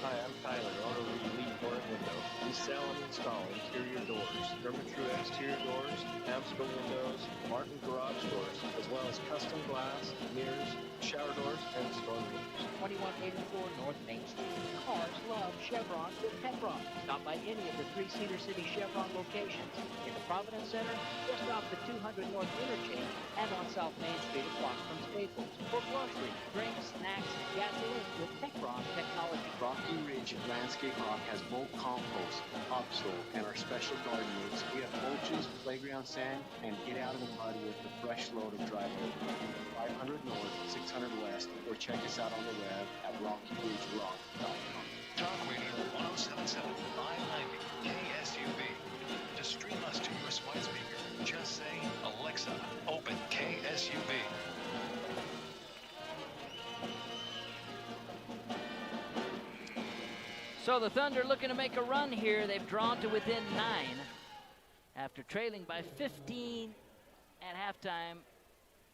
Hi, I'm Tyler, Auto Relief Door and Window. We sell and install interior doors, Therma-Tru exterior doors, Amstel windows, Martin garage doors, as well as custom glass, mirrors, shower doors, and storm doors. 2184 North Main Street. Cars love Chevron with Petron. Stop by any of the 3 Cedar City Chevron locations. In the Providence Center, just off the 200 North Interchange, and on South Main Street across from Staples. For groceries, drinks, snacks, and gasoline with Petron technology. Rocky Ridge Landscape Rock has bulk compost, topsoil, and our special garden mix. We have mulches, playground sand, and get out of the mud with the fresh load of driveway. 500 North, 600 West, or check us out on the web at rockyridgerock.com. Talk Radio 1077 590 KSUB. To stream us to your smart speaker, just say, Alexa, open KSUB. So the Thunder looking to make a run here. They've drawn to within 9 after trailing by 15 at halftime.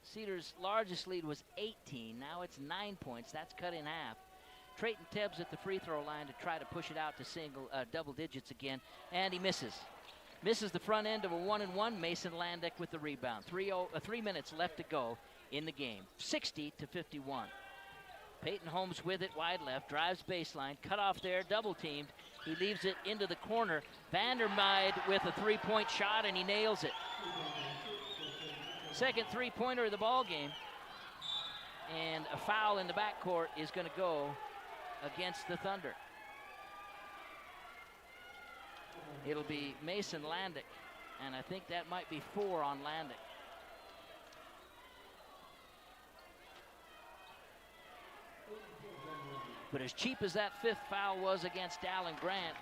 Cedar's largest lead was 18. Now it's 9 points. That's cut in half. Trayton Tebbs at the free throw line to try to push it out to double digits again, and he misses. Misses the front end of a 1-and-1. Mason Landick with the rebound. 3 minutes left to go in the game. 60-51. Peyton Holmes with it, wide left, drives baseline, cut off there, double teamed. He leaves it into the corner. Vandermeide with a 3-point shot, and he nails it. Second three-pointer of the ball game. And a foul in the backcourt is going to go against the Thunder. It'll be Mason Landick, and I think that might be 4 on Landick. But as cheap as that 5th foul was against Dallin Grant,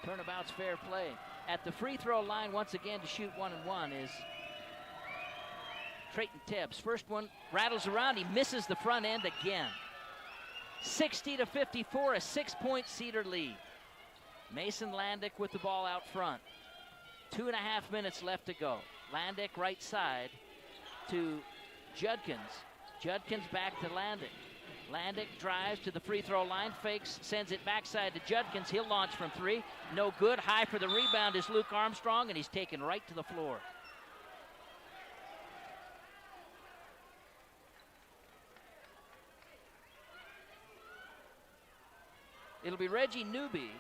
turnabout's fair play. At the free throw line once again to shoot 1-and-1 is Trayton Tebbs. First one rattles around, he misses the front end again. 60-54, a 6-point Cedar lead. Mason Landick with the ball out front. 2.5 minutes left to go. Landick right side to Judkins. Judkins back to Landick. Landick drives to the free throw line, fakes, sends it backside to Judkins. He'll launch from 3. No good. High for the rebound is Luke Armstrong, and he's taken right to the floor. It'll be Reggie Newby.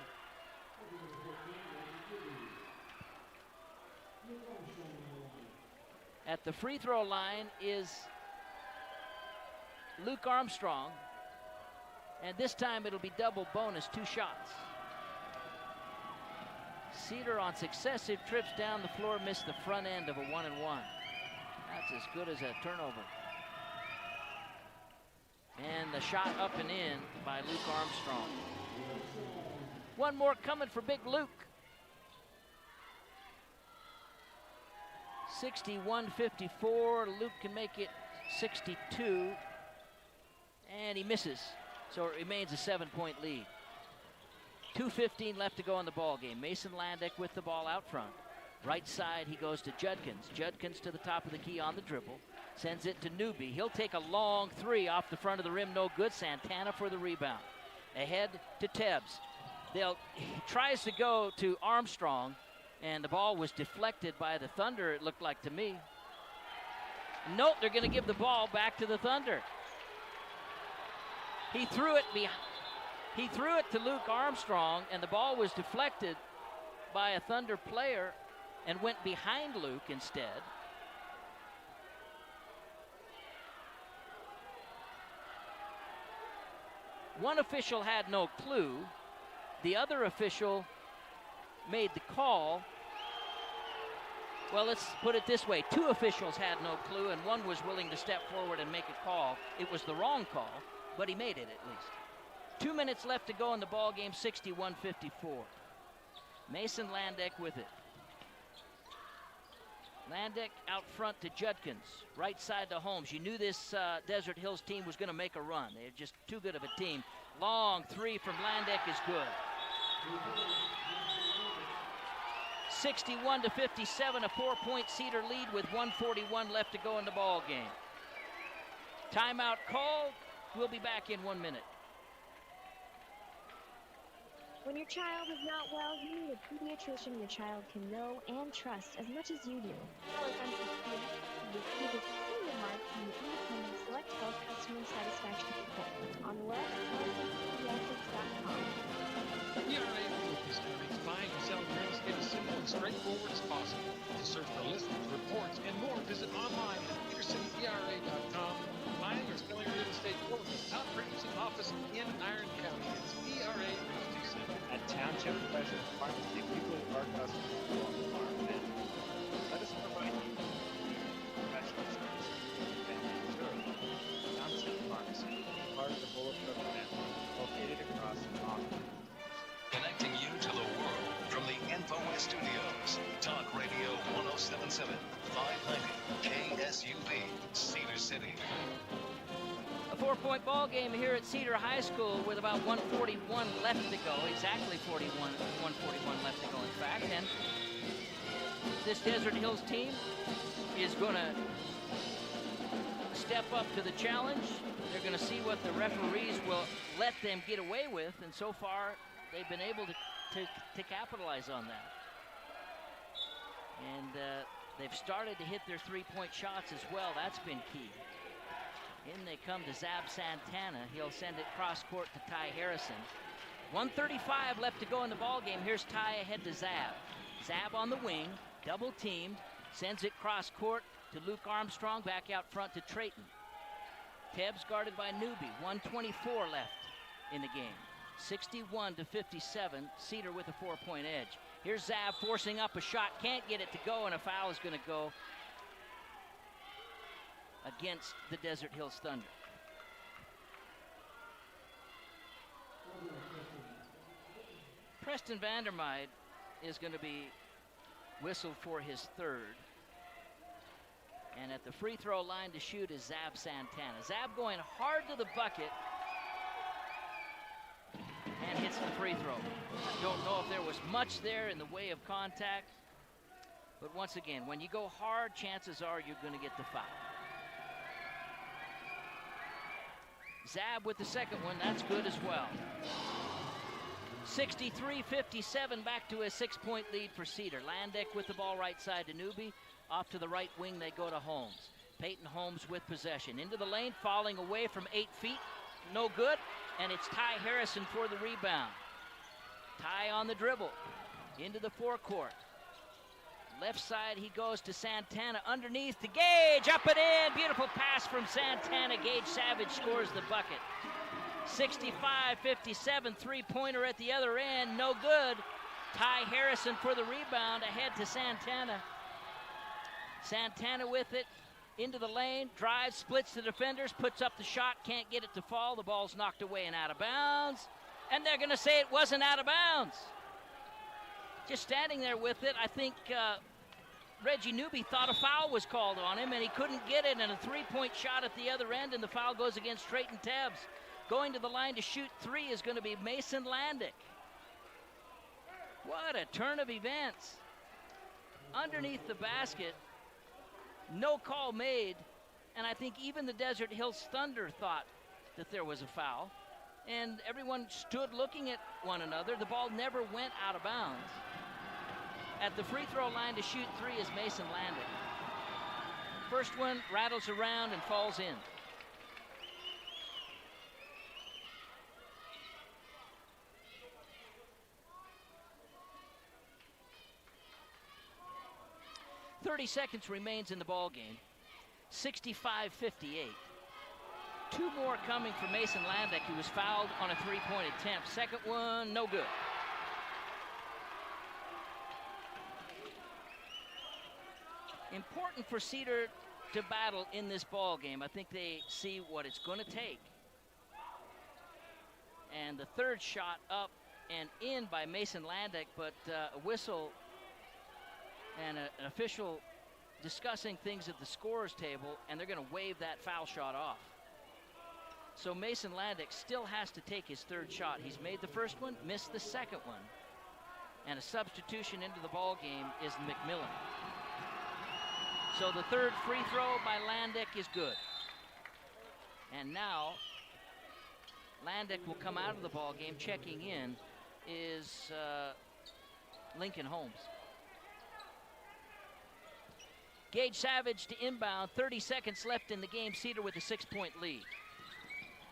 At the free throw line is Luke Armstrong, and this time it'll be double bonus, 2 shots. Cedar on successive trips down the floor missed the front end of a 1-and-1. That's as good as a turnover. And the shot up and in by Luke Armstrong. One more coming for Big Luke. 61-54, Luke can make it 62. And he misses, so it remains a 7-point lead. 2:15 left to go in the ball game. Mason Landick with the ball out front. Right side, he goes to Judkins. Judkins to the top of the key on the dribble. Sends it to Newby. He'll take a long 3 off the front of the rim. No good. Santana for the rebound. Ahead to Tebbs. He tries to go to Armstrong, and the ball was deflected by the Thunder, it looked like to me. Nope, they're going to give the ball back to the Thunder. He threw it to Luke Armstrong, and the ball was deflected by a Thunder player and went behind Luke instead. One official had no clue. The other official made the call. Well, let's put it this way. 2 officials had no clue, and one was willing to step forward and make a call. It was the wrong call, but he made it at least. 2 minutes left to go in the ball game, 61-54. Mason Landick with it. Landick out front to Judkins. Right side to Holmes. You knew this Desert Hills team was going to make a run. They're just too good of a team. Long three from Landick is good. 61-57, a 4-point Cedar lead with 1:41 left to go in the ball game. Timeout called. We'll be back in 1 minute. When your child is not well, you need a pediatrician your child can know and trust as much as you do. Our country pediatrics received a superior mark from the Independent Select Health Customer Satisfaction Report on the web at healthpediatrics.com. ERA Realty makes buying and selling real estate as simple and straightforward as possible. To search for listings, reports, and more, visit online at CedarCityERA.com. Buying or selling real estate for the top producing office in Iron County. It's ERA Realty Center. At Township Professional Pharmacy, we believe our customers belong to our family. Let us provide you with professional service and family insurance. Township Pharmacy, part of the Bulletproof family, located across from Auckland. Connecting you to the world from the InfoWest Studios. Talk Radio 107.7, 590 KSUB, Cedar City. A 4-point ball game here at Cedar High School with about 1:41 left to go. Exactly 1:41 left to go, in fact. And this Desert Hills team is going to step up to the challenge. They're going to see what the referees will let them get away with. And so far, they've been able to capitalize on that. And they've started to hit their 3-point shots as well. That's been key. In they come to Zab Santana. He'll send it cross court to Ty Harrison. 1:35 left to go in the ball game. Here's Ty ahead to Zab. Zab on the wing, double teamed, sends it cross court to Luke Armstrong, back out front to Trayton. Tebbs guarded by Newby. 1:24 left in the game. 61-57, Cedar with a 4-point edge. Here's Zab forcing up a shot, can't get it to go, and a foul is going to go against the Desert Hills Thunder. Preston Vandermeide is going to be whistled for his third. And at the free throw line to shoot is Zab Santana. Zab going hard to the bucket and hits the free throw. I don't know if there was much there in the way of contact, but once again, when you go hard, chances are you're going to get the foul. Zab with the second one, that's good as well. 63-57, back to a 6-point lead for Cedar. Landick with the ball right side to Newby. Off to the right wing, they go to Holmes. Peyton Holmes with possession. Into the lane, falling away from 8 feet. No good, and it's Ty Harrison for the rebound. Ty on the dribble. Into the forecourt. Left side, he goes to Santana. Underneath to Gage, up and in. Beautiful pass from Santana. Gage Savage scores the bucket. 65-57, three-pointer at the other end. No good. Ty Harrison for the rebound, ahead to Santana. Santana with it. Into the lane, drives, splits the defenders, puts up the shot, can't get it to fall. The ball's knocked away and out of bounds. And they're going to say it wasn't out of bounds. Just standing there with it, I think Reggie Newby thought a foul was called on him, and he couldn't get it, and a 3-point shot at the other end, and the foul goes against Trayton Tebbs. Going to the line to shoot 3 is going to be Mason Landick. What a turn of events. Underneath the basket, no call made, and I think even the Desert Hills Thunder thought that there was a foul, and everyone stood looking at one another. The ball never went out of bounds. At the free throw line to shoot 3 is Mason Landick. First one rattles around and falls in. .30 seconds remains in the ball game. 65-58. 2 more coming for Mason Landick, who was fouled on a 3-point attempt. Second one, no good. Important for Cedar to battle in this ball game. I think they see what it's going to take. And the third shot up and in by Mason Landick, but a whistle and an official discussing things at the scorer's table, and they're going to wave that foul shot off. So Mason Landick still has to take his third shot. He's made the first one, missed the second one, and a substitution into the ball game is McMillan. So the third free throw by Landick is good. And now Landick will come out of the ball game. Checking in is Lincoln Holmes. Gage Savage to inbound, 30 seconds left in the game. Cedar with a 6-point lead.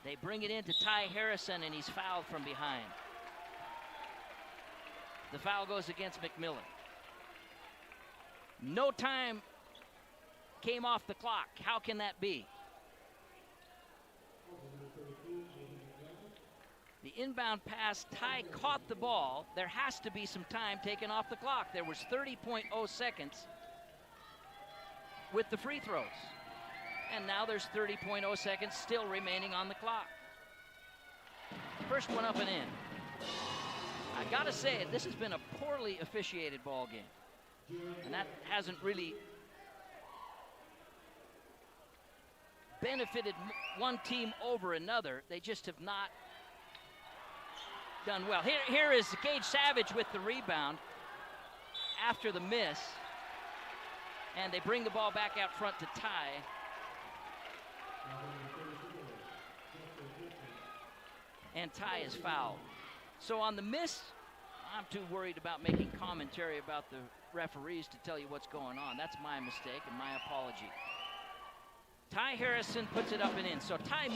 They bring it in to Ty Harrison, and he's fouled from behind. The foul goes against McMillan. No time came off the clock. How can that be? The inbound pass, Ty caught the ball. There has to be some time taken off the clock. There was 30.0 seconds with the free throws. And now there's 30.0 seconds still remaining on the clock. First one up and in. I gotta say, this has been a poorly officiated ball game. And that hasn't really benefited one team over another. They just have not done well. Here is Gage Savage with the rebound after the miss. And they bring the ball back out front to Ty. And Ty is fouled. So on the miss, I'm too worried about making commentary about the referees to tell you what's going on. That's my mistake and my apology. Ty Harrison puts it up and in. So Ty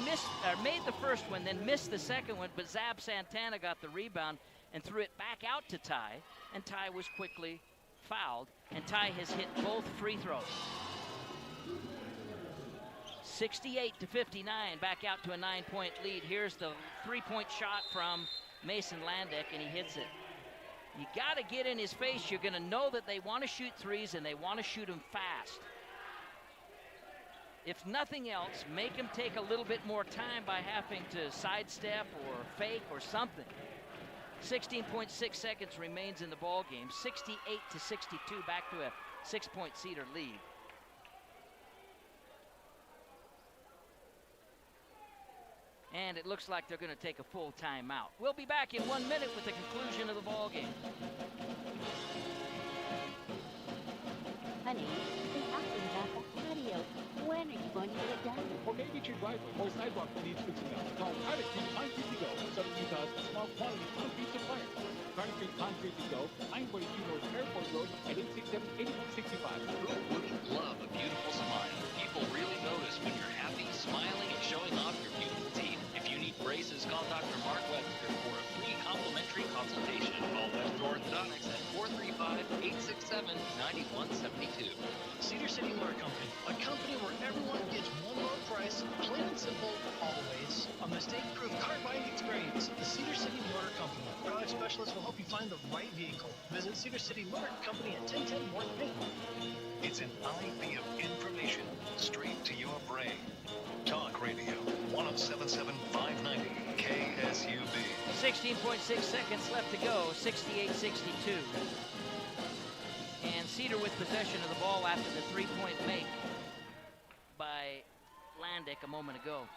made the first one, then missed the second one, but Zab Santana got the rebound and threw it back out to Ty, and Ty was quickly fouled, and Ty has hit both free throws. 68-59, back out to a 9-point lead. Here's the three-point shot from Mason Landick, and he hits it. You got to get in his face. You're going to know that they want to shoot threes, and they want to shoot them fast. If nothing else, make him take a little bit more time by having to sidestep or fake or something. 16.6 seconds remains in the ball game. 68-62, back to a 6-point Cedar lead. And it looks like they're going to take a full timeout. We'll be back in 1 minute with the conclusion of the ball game. Honey, we're talking about the patio. When are you going to get it done? Or maybe it's your driveway or sidewalk that needs fixing up. Call Carter Creek Concrete to Go, Southern Utah's small quantity concrete supplier. Carter Creek Concrete to Go, 942 North Airport Road at 867-8165. Who wouldn't love a beautiful smile? People really notice when you're happy, smiling, and showing off your beautiful teeth. If you need braces, call Dr. Mark Webster for a free complimentary consultation. Call Webster Orthodontics at 435-867-9172. Cedar City Motor Company, a company where everyone gets one low price, plain and simple, always. A mistake-proof car buying experience. The Cedar City Motor Company. Product specialists will help you find the right vehicle. Visit Cedar City Motor Company at 1010 North Main. It's an IV of information straight to your brain. Talk Radio, 107.7 590 KSUB. 16.6 seconds left to go, 68-62. And Cedar with possession of the ball after the three-point make by Landick a moment ago.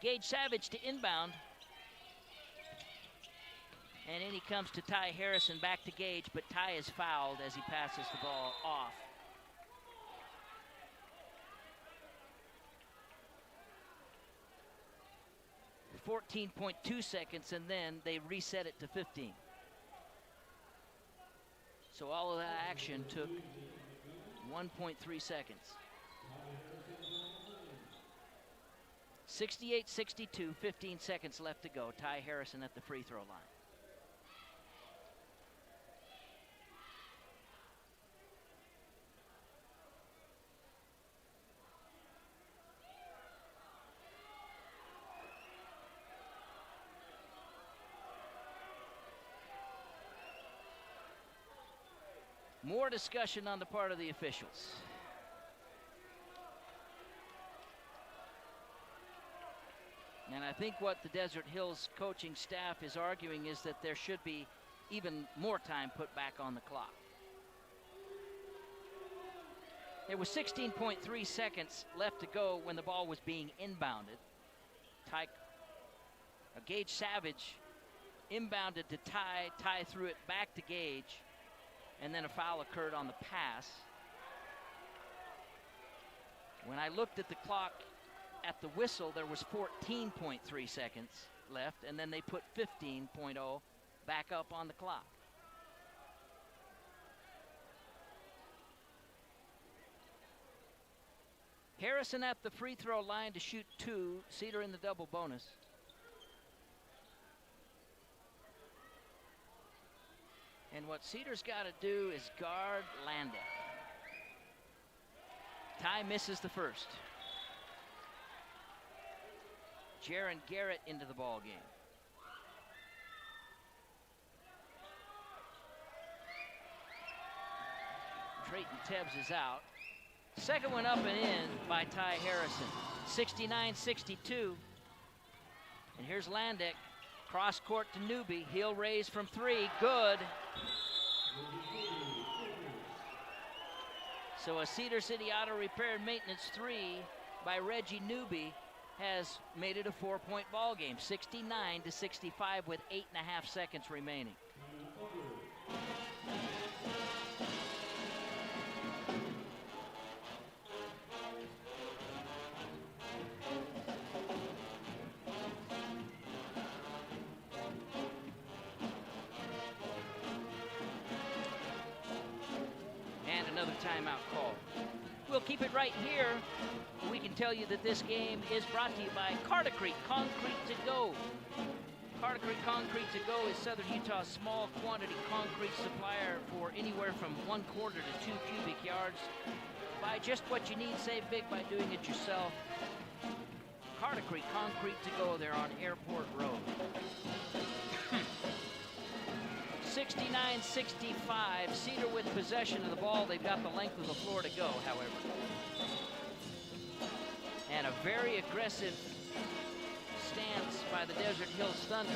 Gage Savage to inbound. And in he comes to Ty Harrison, back to Gage, but Ty is fouled as he passes the ball off. .2 seconds, and then they reset it to 15. So all of that action took 1.3 seconds. 68-62, 15 seconds left to go. Ty Harrison at the free throw line. More discussion on the part of the officials. And I think what the Desert Hills coaching staff is arguing is that there should be even more time put back on the clock. There was 16.3 seconds left to go when the ball was being inbounded. Gage Savage inbounded to Ty. Ty threw it back to Gage, and then a foul occurred on the pass. When I looked at the clock at the whistle, there was 14.3 seconds left, and then they put 15.0 back up on the clock. Harrison at the free throw line to shoot 2. Cedar in the double bonus. And what Cedar's got to do is guard Landek. Ty misses the first. Jaron Garrett into the ball game. Trayton Tebbs is out. Second one up and in by Ty Harrison. 69-62. And here's Landek. Cross court to Newby. He'll raise from 3. Good. So a Cedar City Auto Repair and Maintenance 3 by Reggie Newby has made it a 4-point ball game. 69-65 with 8.5 seconds remaining. Timeout call. We'll keep it right here. We can tell you that this game is brought to you by Carter Creek Concrete to Go. Carter Creek Concrete to Go is Southern Utah's small quantity concrete supplier for anywhere from 1/4 to 2 cubic yards. Buy just what you need, save big by doing it yourself. Carter Creek Concrete to Go. They're on Airport Road. 69-65, Cedar with possession of the ball. They've got the length of the floor to go, however. And a very aggressive stance by the Desert Hills Thunder.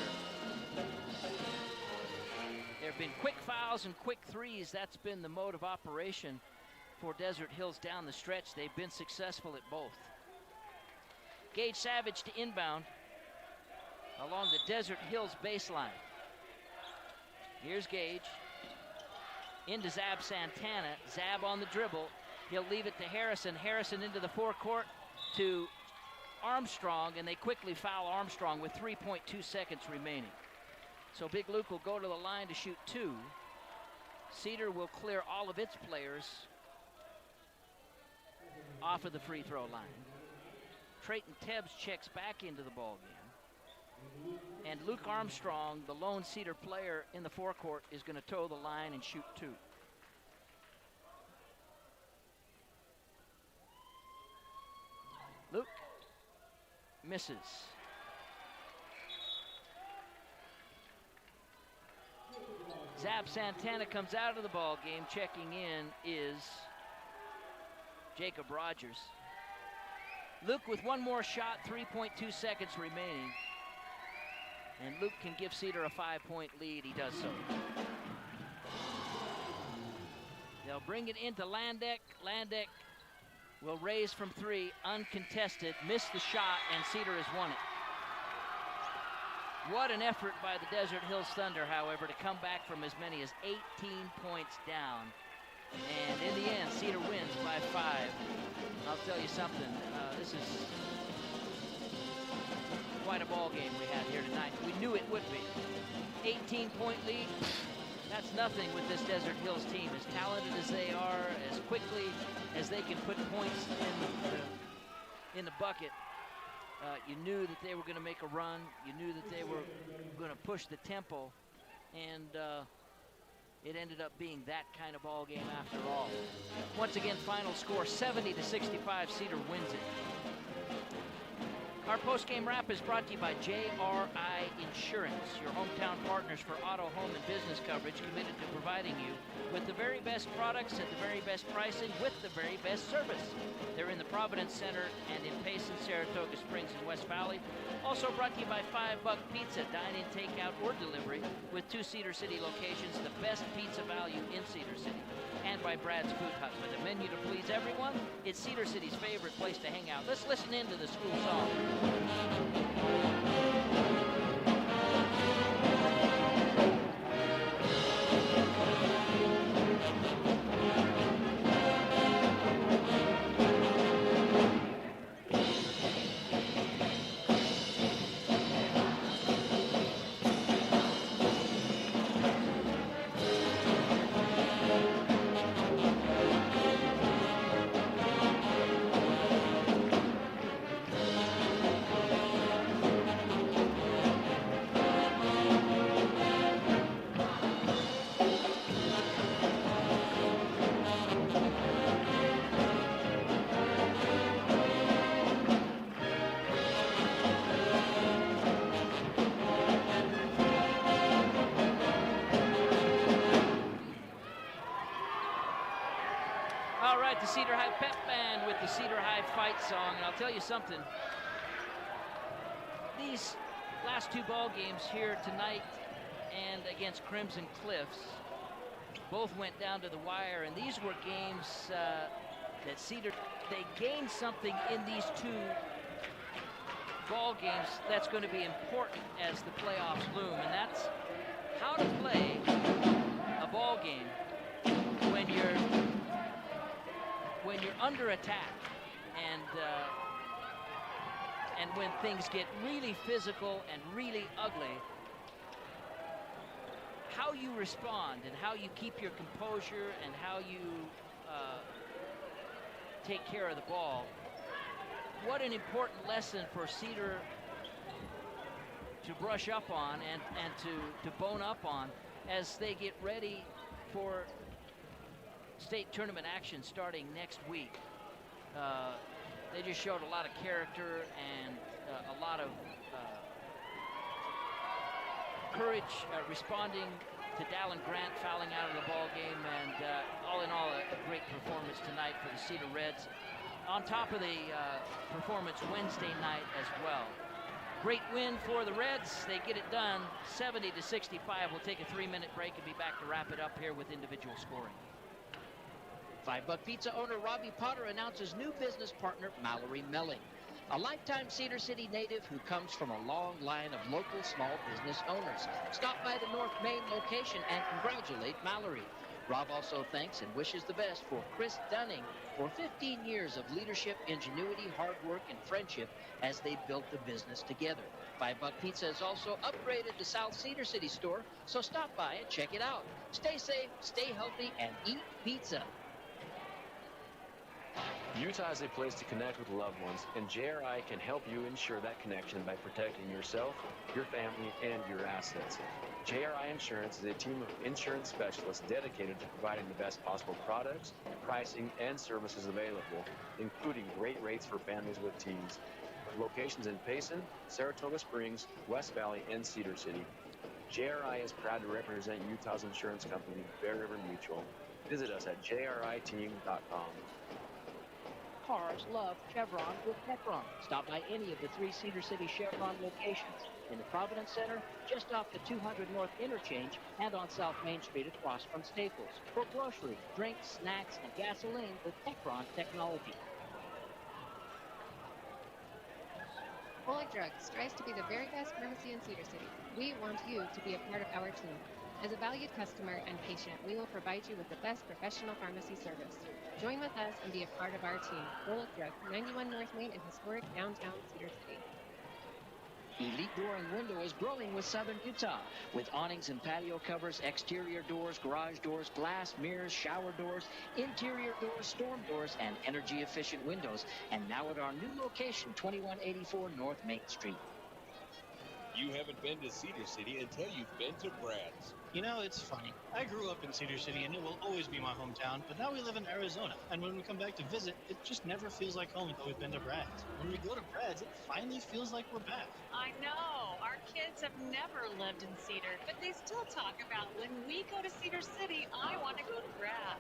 There have been quick fouls and quick threes. That's been the mode of operation for Desert Hills down the stretch. They've been successful at both. Gage Savage to inbound along the Desert Hills baseline. Here's Gage. Into Zab Santana. Zab on the dribble. He'll leave it to Harrison. Harrison into the forecourt to Armstrong, and they quickly foul Armstrong with 3.2 seconds remaining. So Big Luke will go to the line to shoot 2. Cedar will clear all of its players off of the free throw line. Trayton Tebbs checks back into the ball game. And Luke Armstrong, the lone Cedar player in the forecourt, is going to toe the line and shoot 2. Luke misses. Zab Santana comes out of the ball game. Checking in is Jacob Rogers. Luke with one more shot, 3.2 seconds remaining. And Luke can give Cedar a 5-point lead. He does so. They'll bring it into Landek. Landek will raise from 3, uncontested, missed the shot, and Cedar has won it. What an effort by the Desert Hills Thunder, however, to come back from as many as 18 points down. And in the end, Cedar wins by 5. I'll tell you something, this is quite a ball game we had here tonight. We knew it would be. 18-point lead, that's nothing with this Desert Hills team. As talented as they are, as quickly as they can put points in the bucket, you knew that they were going to make a run. You knew that they were going to push the tempo, and it ended up being that kind of ball game after all. Once again, final score 70-65. Cedar wins it. Our post-game wrap is brought to you by JRI Insurance, your hometown partners for auto, home, and business coverage, committed to providing you with the very best products at the very best pricing with the very best service. They're in the Providence Center and in Payson, Saratoga Springs, and West Valley. Also brought to you by $5 Pizza, dine-in, takeout, or delivery, with 2 Cedar City locations, the best pizza value in Cedar City. And by Brad's Food Hut, with a menu to please everyone. It's Cedar City's favorite place to hang out. Let's listen in to the school song. The Cedar High Pep Band with the Cedar High Fight song. And I'll tell you something, these last 2 ball games here tonight and against Crimson Cliffs both went down to the wire, and these were games that Cedar, they gained something in these 2 ball games that's going to be important as the playoffs loom, and that's how to play a ball game when you're under attack and when things get really physical and really ugly. How you respond and how you keep your composure and how you take care of the ball. What an important lesson for Cedar to brush up on and to bone up on as they get ready for state tournament action starting next week. They just showed a lot of character and a lot of courage responding to Dallin Grant fouling out of the ball game, and all in all, a great performance tonight for the Cedar Reds. On top of the performance Wednesday night as well. Great win for the Reds. They get it done 70-65. We'll take a 3-minute break and be back to wrap it up here with individual scoring. $5 Pizza owner Robbie Potter announces new business partner Mallory Melling, a lifetime Cedar City native who comes from a long line of local small business owners. Stop by the North Main location and congratulate Mallory. Rob also thanks and wishes the best for Chris Dunning for 15 years of leadership, ingenuity, hard work, and friendship as they built the business together. $5 Pizza is also upgraded to South Cedar City store, so stop by and check it out. Stay safe, stay healthy, and eat pizza. Utah is a place to connect with loved ones, and JRI can help you ensure that connection by protecting yourself, your family, and your assets. JRI Insurance is a team of insurance specialists dedicated to providing the best possible products, pricing, and services available, including great rates for families with teens. With locations in Payson, Saratoga Springs, West Valley, and Cedar City, JRI is proud to represent Utah's insurance company, Bear River Mutual. Visit us at jriteam.com. Cars love Chevron with Techron. Stop by any of the 3 Cedar City Chevron locations in the Providence Center, just off the 200 North Interchange, and on South Main Street across from Staples. For grocery, drinks, snacks, and gasoline with Techron technology. Bullock Drugs strives to be the very best pharmacy in Cedar City. We want you to be a part of our team. As a valued customer and patient, we will provide you with the best professional pharmacy service. Join with us and be a part of our team. Bullock Drugs, 91 North Main in historic downtown Cedar City. Elite Door and Window is growing with Southern Utah, with awnings and patio covers, exterior doors, garage doors, glass, mirrors, shower doors, interior doors, storm doors, and energy-efficient windows. And now at our new location, 2184 North Main Street. You haven't been to Cedar City until you've been to Brad's. You know, it's funny. I grew up in Cedar City, and it will always be my hometown, but now we live in Arizona, and when we come back to visit, it just never feels like home until we've been to Brad's. When we go to Brad's, it finally feels like we're back. I know. Our kids have never lived in Cedar, but they still talk about when we go to Cedar City, I want to go to Brad.